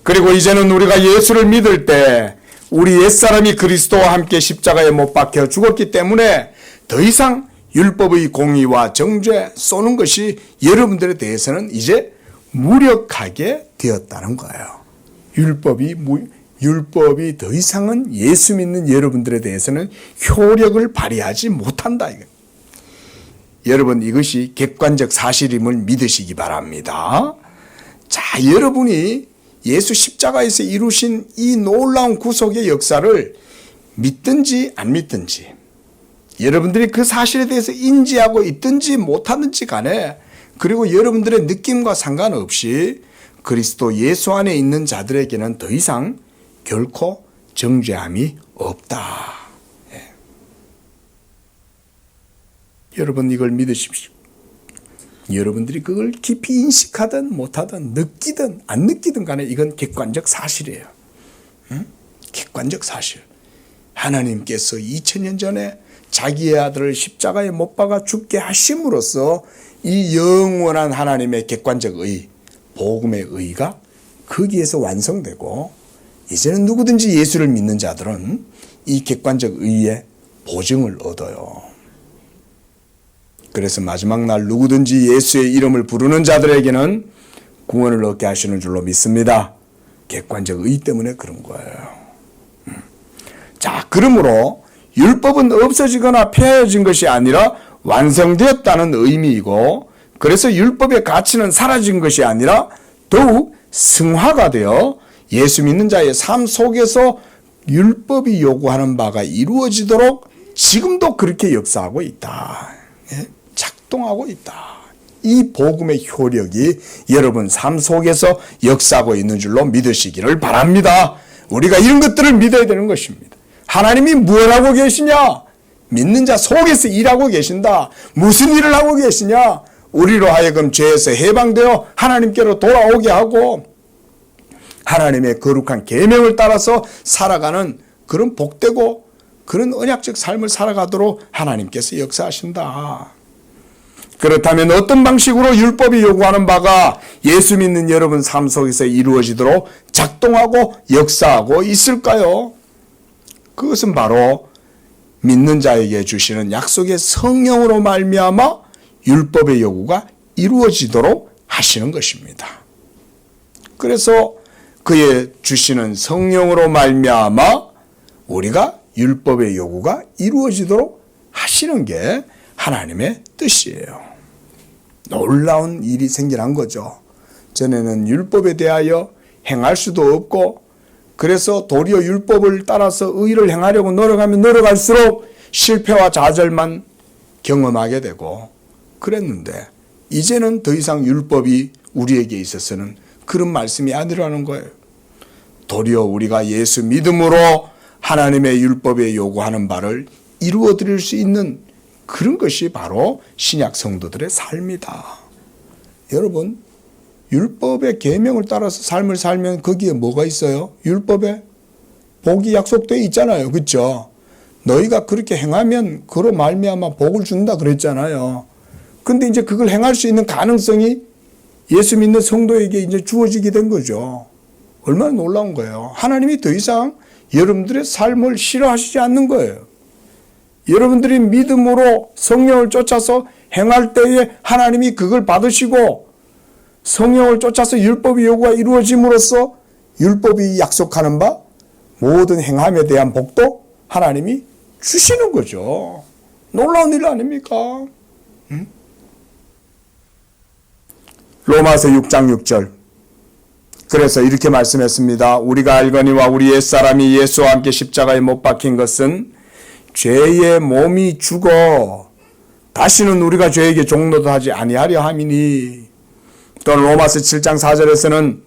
그리고 이제는 우리가 예수를 믿을 때 우리 옛사람이 그리스도와 함께 십자가에 못 박혀 죽었기 때문에 더 이상 율법의 공의와 정죄 쏘는 것이 여러분들에 대해서는 이제 무력하게 되었다는 거예요. 율법이 더 이상은 예수 믿는 여러분들에 대해서는 효력을 발휘하지 못한다. 여러분, 이것이 객관적 사실임을 믿으시기 바랍니다. 자, 여러분이 예수 십자가에서 이루신 이 놀라운 구속의 역사를 믿든지 안 믿든지, 여러분들이 그 사실에 대해서 인지하고 있든지 못하든지 간에, 그리고 여러분들의 느낌과 상관없이 그리스도 예수 안에 있는 자들에게는 더 이상 결코 정죄함이 없다. 예. 여러분, 이걸 믿으십시오. 여러분들이 그걸 깊이 인식하든 못하든 느끼든 안 느끼든 간에 이건 객관적 사실이에요. 응? 객관적 사실. 하나님께서 2000년 전에 자기의 아들을 십자가에 못 박아 죽게 하심으로써 이 영원한 하나님의 객관적 의, 복음의 의가 거기에서 완성되고, 이제는 누구든지 예수를 믿는 자들은 이 객관적 의의 보증을 얻어요. 그래서 마지막 날 누구든지 예수의 이름을 부르는 자들에게는 구원을 얻게 하시는 줄로 믿습니다. 객관적 의 때문에 그런 거예요. 자, 그러므로 율법은 없어지거나 폐하여진 것이 아니라 완성되었다는 의미이고, 그래서 율법의 가치는 사라진 것이 아니라 더욱 승화가 되어 예수 믿는 자의 삶 속에서 율법이 요구하는 바가 이루어지도록 지금도 그렇게 역사하고 있다. 작동하고 있다. 이 복음의 효력이 여러분 삶 속에서 역사하고 있는 줄로 믿으시기를 바랍니다. 우리가 이런 것들을 믿어야 되는 것입니다. 하나님이 무엇을 하고 계시냐? 믿는 자 속에서 일하고 계신다. 무슨 일을 하고 계시냐? 우리로 하여금 죄에서 해방되어 하나님께로 돌아오게 하고 하나님의 거룩한 계명을 따라서 살아가는 그런 복되고 그런 언약적 삶을 살아가도록 하나님께서 역사하신다. 그렇다면 어떤 방식으로 율법이 요구하는 바가 예수 믿는 여러분 삶 속에서 이루어지도록 작동하고 역사하고 있을까요? 그것은 바로 믿는 자에게 주시는 약속의 성령으로 말미암아 율법의 요구가 이루어지도록 하시는 것입니다. 그래서 그의 주시는 성령으로 말미암아 우리가 율법의 요구가 이루어지도록 하시는 게 하나님의 뜻이에요. 놀라운 일이 생겨난 거죠. 전에는 율법에 대하여 행할 수도 없고 그래서 도리어 율법을 따라서 의를 행하려고 노력하면 노력할수록 실패와 좌절만 경험하게 되고 그랬는데 이제는 더 이상 율법이 우리에게 있어서는 그런 말씀이 아니라는 거예요. 도리어 우리가 예수 믿음으로 하나님의 율법에 요구하는 바를 이루어 드릴 수 있는 그런 것이 바로 신약 성도들의 삶이다. 여러분, 율법의 계명을 따라서 삶을 살면 거기에 뭐가 있어요? 율법에 복이 약속되어 있잖아요. 그렇죠? 너희가 그렇게 행하면 그로 말미암아 복을 준다 그랬잖아요. 근데 이제 그걸 행할 수 있는 가능성이 예수 믿는 성도에게 이제 주어지게 된 거죠. 얼마나 놀라운 거예요. 하나님이 더 이상 여러분들의 삶을 싫어하시지 않는 거예요. 여러분들이 믿음으로 성령을 쫓아서 행할 때에 하나님이 그걸 받으시고 성령을 쫓아서 율법의 요구가 이루어짐으로써 율법이 약속하는 바 모든 행함에 대한 복도 하나님이 주시는 거죠. 놀라운 일 아닙니까? 로마서 6장 6절. 그래서 이렇게 말씀했습니다. 우리가 알거니와 우리 옛사람이 예수와 함께 십자가에 못 박힌 것은 죄의 몸이 죽어 다시는 우리가 죄에게 종노도 하지 아니하려 함이니. 또 로마서 7장 4절에서는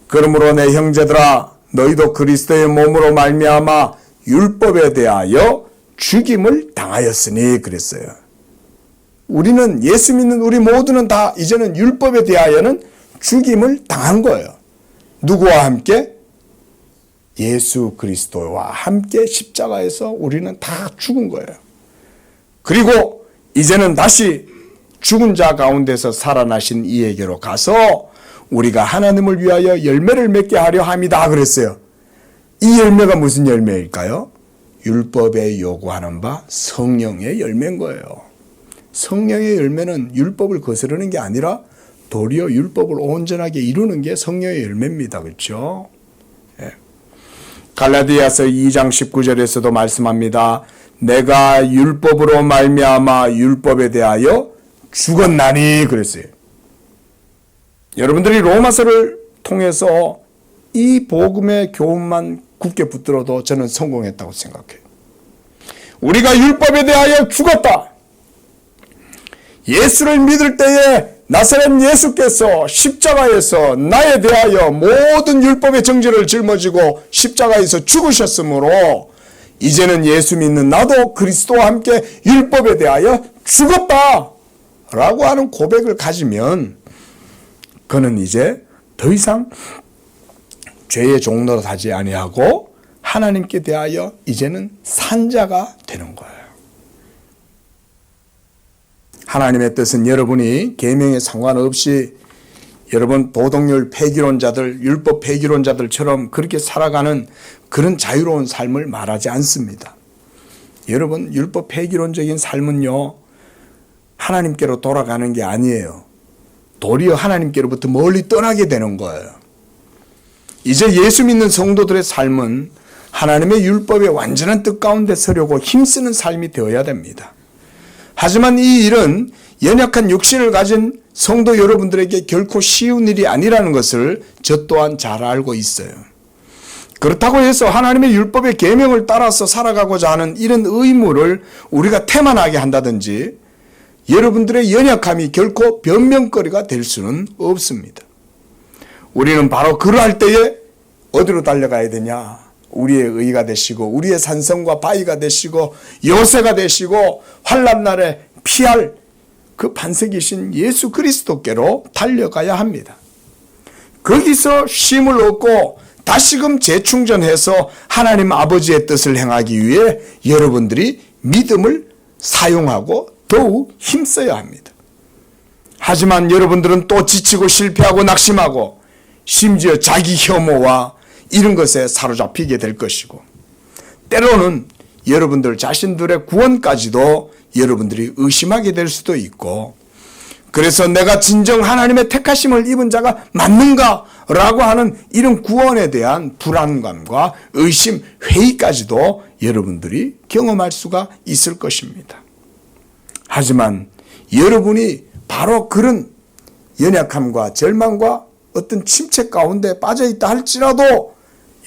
그러므로 내 형제들아 너희도 그리스도의 몸으로 말미암아 율법에 대하여 죽임을 당하였으니 그랬어요. 우리는 예수 믿는 우리 모두는 다 이제는 율법에 대하여는 죽임을 당한 거예요. 누구와 함께? 예수 그리스도와 함께 십자가에서 우리는 다 죽은 거예요. 그리고 이제는 다시 죽은 자 가운데서 살아나신 이에게로 가서 우리가 하나님을 위하여 열매를 맺게 하려 함이다 그랬어요. 이 열매가 무슨 열매일까요? 율법에 요구하는 바 성령의 열매인 거예요. 성령의 열매는 율법을 거스르는 게 아니라 도리어 율법을 온전하게 이루는 게 성령의 열매입니다. 그렇죠? 예. 갈라디아서 2장 19절에서도 말씀합니다. 내가 율법으로 말미암아 율법에 대하여 죽었나니 그랬어요. 여러분들이 로마서를 통해서 이 복음의 교훈만 굳게 붙들어도 저는 성공했다고 생각해요. 우리가 율법에 대하여 죽었다. 예수를 믿을 때에 나사렛 예수께서 십자가에서 나에 대하여 모든 율법의 정죄를 짊어지고 십자가에서 죽으셨으므로 이제는 예수 믿는 나도 그리스도와 함께 율법에 대하여 죽었다 라고 하는 고백을 가지면 그는 이제 더 이상 죄의 종노릇 하지 아니하고 하나님께 대하여 이제는 산 자가 되는 거예요. 하나님의 뜻은 여러분이 계명에 상관없이 여러분 도덕률 폐기론자들, 율법 폐기론자들처럼 그렇게 살아가는 그런 자유로운 삶을 말하지 않습니다. 여러분 율법 폐기론적인 삶은요 하나님께로 돌아가는 게 아니에요. 도리어 하나님께로부터 멀리 떠나게 되는 거예요. 이제 예수 믿는 성도들의 삶은 하나님의 율법의 완전한 뜻 가운데 서려고 힘쓰는 삶이 되어야 됩니다. 하지만 이 일은 연약한 육신을 가진 성도 여러분들에게 결코 쉬운 일이 아니라는 것을 저 또한 잘 알고 있어요. 그렇다고 해서 하나님의 율법의 계명을 따라서 살아가고자 하는 이런 의무를 우리가 태만하게 한다든지 여러분들의 연약함이 결코 변명거리가 될 수는 없습니다. 우리는 바로 그러할 때에 어디로 달려가야 되냐? 우리의 의가 되시고 우리의 산성과 바위가 되시고 요새가 되시고 환난 날에 피할 그 반석이신 예수 그리스도께로 달려가야 합니다. 거기서 쉼을 얻고 다시금 재충전해서 하나님 아버지의 뜻을 행하기 위해 여러분들이 믿음을 사용하고 더욱 힘써야 합니다. 하지만 여러분들은 또 지치고 실패하고 낙심하고 심지어 자기 혐오와 이런 것에 사로잡히게 될 것이고 때로는 여러분들 자신들의 구원까지도 여러분들이 의심하게 될 수도 있고 그래서 내가 진정 하나님의 택하심을 입은 자가 맞는가? 라고 하는 이런 구원에 대한 불안감과 의심, 회의까지도 여러분들이 경험할 수가 있을 것입니다. 하지만 여러분이 바로 그런 연약함과 절망과 어떤 침체 가운데 빠져있다 할지라도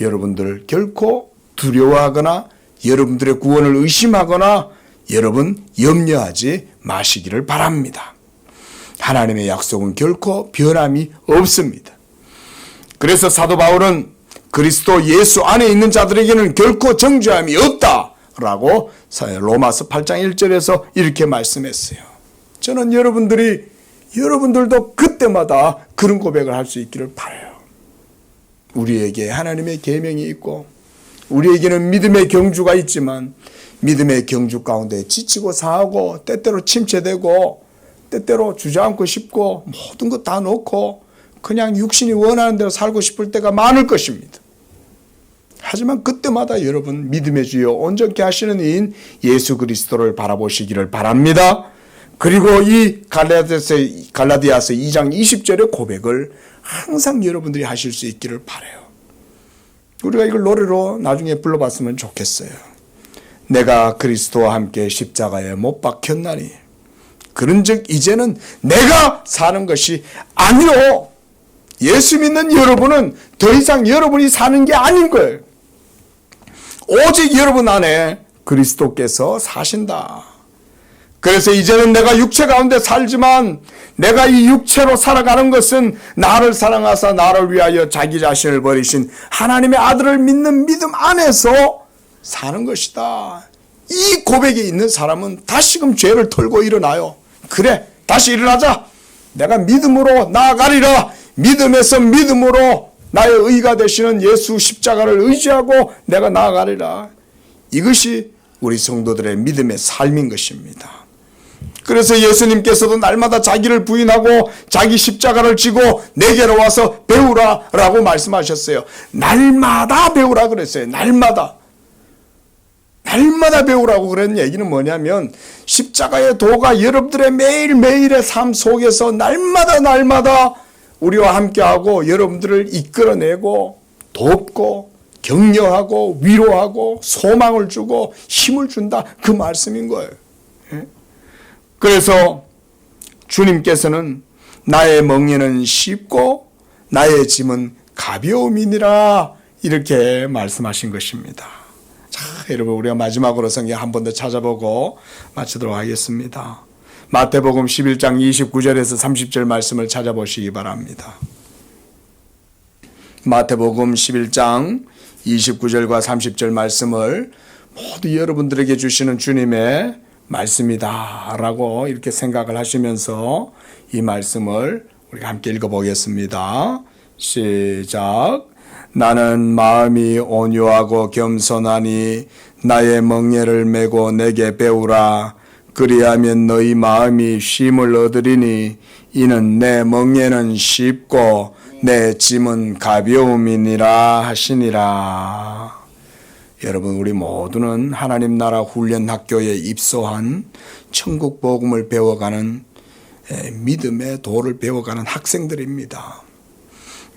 여러분들 결코 두려워하거나 여러분들의 구원을 의심하거나 여러분 염려하지 마시기를 바랍니다. 하나님의 약속은 결코 변함이 없습니다. 그래서 사도 바울은 그리스도 예수 안에 있는 자들에게는 결코 정죄함이 없다라고 로마서 8장 1절에서 이렇게 말씀했어요. 저는 여러분들도 그때마다 그런 고백을 할 수 있기를 바라요. 우리에게 하나님의 계명이 있고 우리에게는 믿음의 경주가 있지만 믿음의 경주 가운데 지치고 상하고 때때로 침체되고 때때로 주저앉고 싶고 모든 것 다 놓고 그냥 육신이 원하는 대로 살고 싶을 때가 많을 것입니다. 하지만 그때마다 여러분 믿음의 주여 온전케 하시는 이인 예수 그리스도를 바라보시기를 바랍니다. 그리고 이 갈라디아서 2장 20절의 고백을 항상 여러분들이 하실 수 있기를 바라요. 우리가 이걸 노래로 나중에 불러봤으면 좋겠어요. 내가 그리스도와 함께 십자가에 못 박혔나니 그런즉 이제는 내가 사는 것이 아니요. 예수 믿는 여러분은 더 이상 여러분이 사는 게 아닌 거예요. 오직 여러분 안에 그리스도께서 사신다. 그래서 이제는 내가 육체 가운데 살지만 내가 이 육체로 살아가는 것은 나를 사랑하사 나를 위하여 자기 자신을 버리신 하나님의 아들을 믿는 믿음 안에서 사는 것이다. 이 고백에 있는 사람은 다시금 죄를 털고 일어나요. 그래, 다시 일어나자. 내가 믿음으로 나아가리라. 믿음에서 믿음으로 나의 의가 되시는 예수 십자가를 의지하고 내가 나아가리라. 이것이 우리 성도들의 믿음의 삶인 것입니다. 그래서 예수님께서도 날마다 자기를 부인하고 자기 십자가를 지고 내게로 와서 배우라 라고 말씀하셨어요. 날마다 배우라 그랬어요. 날마다 배우라고 그런 얘기는 뭐냐면 십자가의 도가 여러분들의 매일매일의 삶 속에서 날마다 우리와 함께하고 여러분들을 이끌어내고 돕고 격려하고 위로하고 소망을 주고 힘을 준다. 그 말씀인 거예요. 그래서 주님께서는 나의 멍에는 쉽고 나의 짐은 가벼움이니라 이렇게 말씀하신 것입니다. 자, 여러분 우리가 마지막으로 성경 한 번 더 찾아보고 마치도록 하겠습니다. 마태복음 11장 29절에서 30절 말씀을 찾아보시기 바랍니다. 마태복음 11장 29절과 30절 말씀을 모두 여러분들에게 주시는 주님의 말씀이다 라고 이렇게 생각을 하시면서 이 말씀을 우리가 함께 읽어보겠습니다. 시작. 나는 마음이 온유하고 겸손하니 나의 멍에를 메고 내게 배우라. 그리하면 너희 마음이 쉼을 얻으리니 이는 내 멍에는 쉽고 내 짐은 가벼움이니라 하시니라. 여러분 우리 모두는 하나님 나라 훈련 학교에 입소한 천국 복음을 배워가는 믿음의 도를 배워가는 학생들입니다.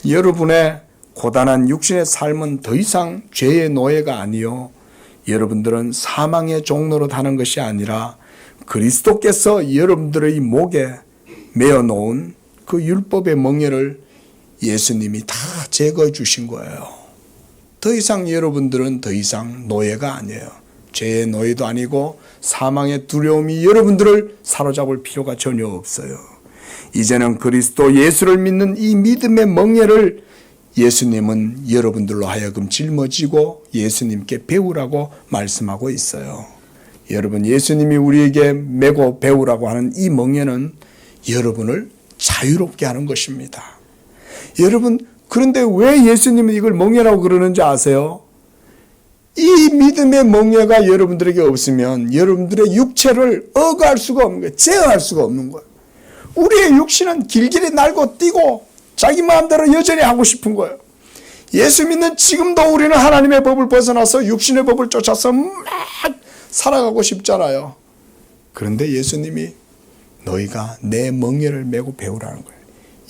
여러분의 고단한 육신의 삶은 더 이상 죄의 노예가 아니요 여러분들은 사망의 종로로 다는 것이 아니라 그리스도께서 여러분들의 목에 메어놓은 그 율법의 멍에를 예수님이 다 제거해 주신 거예요. 더 이상 여러분들은 더 이상 노예가 아니에요. 죄의 노예도 아니고 사망의 두려움이 여러분들을 사로잡을 필요가 전혀 없어요. 이제는 그리스도 예수를 믿는 이 믿음의 멍에를 예수님은 여러분들로 하여금 짊어지고 예수님께 배우라고 말씀하고 있어요. 여러분 예수님이 우리에게 메고 배우라고 하는 이 멍에는 여러분을 자유롭게 하는 것입니다. 여러분 그런데 왜 예수님은 이걸 멍에라고 그러는지 아세요? 이 믿음의 멍에가 여러분들에게 없으면 여러분들의 육체를 억할 수가 없는 거예요. 제어할 수가 없는 거예요. 우리의 육신은 길길이 날고 뛰고 자기 마음대로 여전히 하고 싶은 거예요. 예수 믿는 지금도 우리는 하나님의 법을 벗어나서 육신의 법을 쫓아서 막 살아가고 싶잖아요. 그런데 예수님이 너희가 내 멍에를 메고 배우라는 거예요.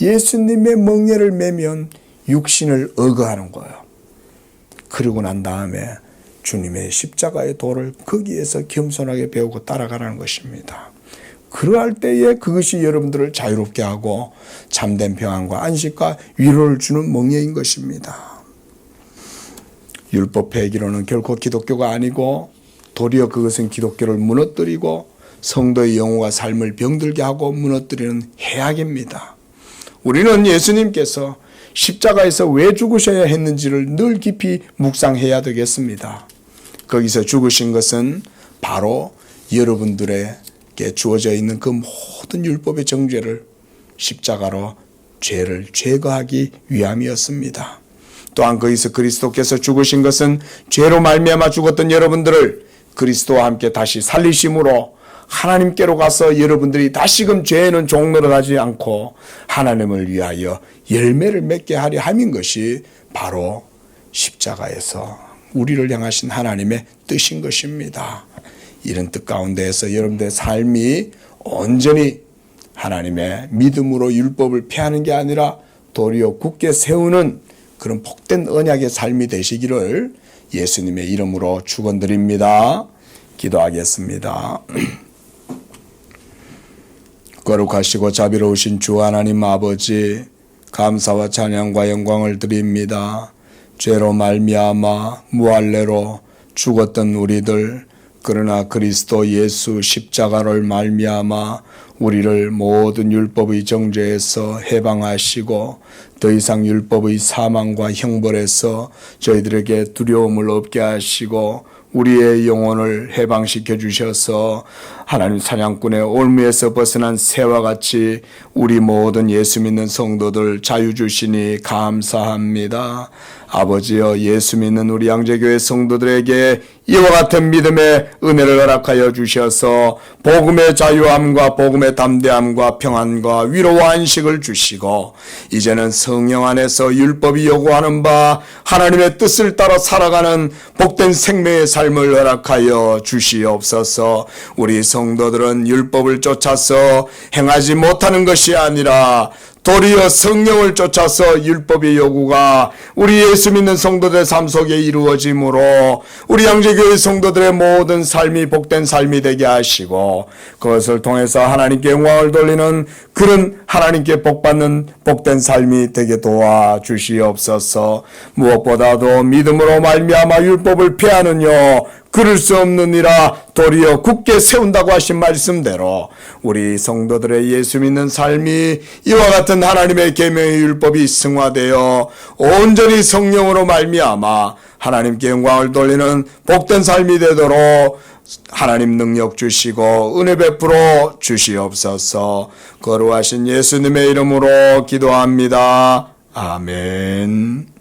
예수님의 멍에를 메면 육신을 억어하는 거예요. 그러고 난 다음에 주님의 십자가의 도를 거기에서 겸손하게 배우고 따라가라는 것입니다. 그러할 때에 그것이 여러분들을 자유롭게 하고 참된 평안과 안식과 위로를 주는 멍에인 것입니다. 율법 폐기로는 결코 기독교가 아니고 도리어 그것은 기독교를 무너뜨리고 성도의 영혼과 삶을 병들게 하고 무너뜨리는 해악입니다. 우리는 예수님께서 십자가에서 왜 죽으셔야 했는지를 늘 깊이 묵상해야 되겠습니다. 거기서 죽으신 것은 바로 여러분들에게 주어져 있는 그 모든 율법의 정죄를 십자가로 죄를 제거하기 위함이었습니다. 또한 거기서 그리스도께서 죽으신 것은 죄로 말미암아 죽었던 여러분들을 그리스도와 함께 다시 살리심으로 하나님께로 가서 여러분들이 다시금 죄에는 종노릇하지 않고 하나님을 위하여 열매를 맺게 하려 함인 것이 바로 십자가에서 우리를 향하신 하나님의 뜻인 것입니다. 이런 뜻 가운데에서 여러분들의 삶이 온전히 하나님의 믿음으로 율법을 폐하는 게 아니라 도리어 굳게 세우는 그런 복된 언약의 삶이 되시기를 예수님의 이름으로 축원드립니다. 기도하겠습니다. 거룩하시고 자비로우신 주 하나님 아버지, 감사와 찬양과 영광을 드립니다. 죄로 말미암아 무할례로 죽었던 우리들, 그러나 그리스도 예수 십자가를 말미암아 우리를 모든 율법의 정죄에서 해방하시고 더 이상 율법의 사망과 형벌에서 저희들에게 두려움을 없게 하시고 우리의 영혼을 해방시켜 주셔서 하나님 사냥꾼의 올무에서 벗어난 새와 같이 우리 모든 예수 믿는 성도들 자유 주시니 감사합니다. 아버지여, 예수 믿는 우리 양재교회 성도들에게 이와 같은 믿음의 은혜를 허락하여 주셔서 복음의 자유함과 복음의 담대함과 평안과 위로와 안식을 주시고 이제는 성령 안에서 율법이 요구하는 바 하나님의 뜻을 따라 살아가는 복된 생명의 삶을 허락하여 주시옵소서. 우리 성도들은 율법을 쫓아서 행하지 못하는 것이 아니라 도리어 성령을 쫓아서 율법의 요구가 우리 예수 믿는 성도들의 삶 속에 이루어짐으로 우리 양재교회 성도들의 모든 삶이 복된 삶이 되게 하시고 그것을 통해서 하나님께 영광을 돌리는 그런 하나님께 복받는 복된 삶이 되게 도와주시옵소서. 무엇보다도 믿음으로 말미암아 율법을 폐하느뇨 그럴 수 없느니라 도리어 굳게 세운다고 하신 말씀대로 우리 성도들의 예수 믿는 삶이 이와 같은 하나님의 계명의 율법이 승화되어 온전히 성령으로 말미암아 하나님께 영광을 돌리는 복된 삶이 되도록 하나님 능력 주시고 은혜 베풀어 주시옵소서. 거룩하신 예수님의 이름으로 기도합니다. 아멘.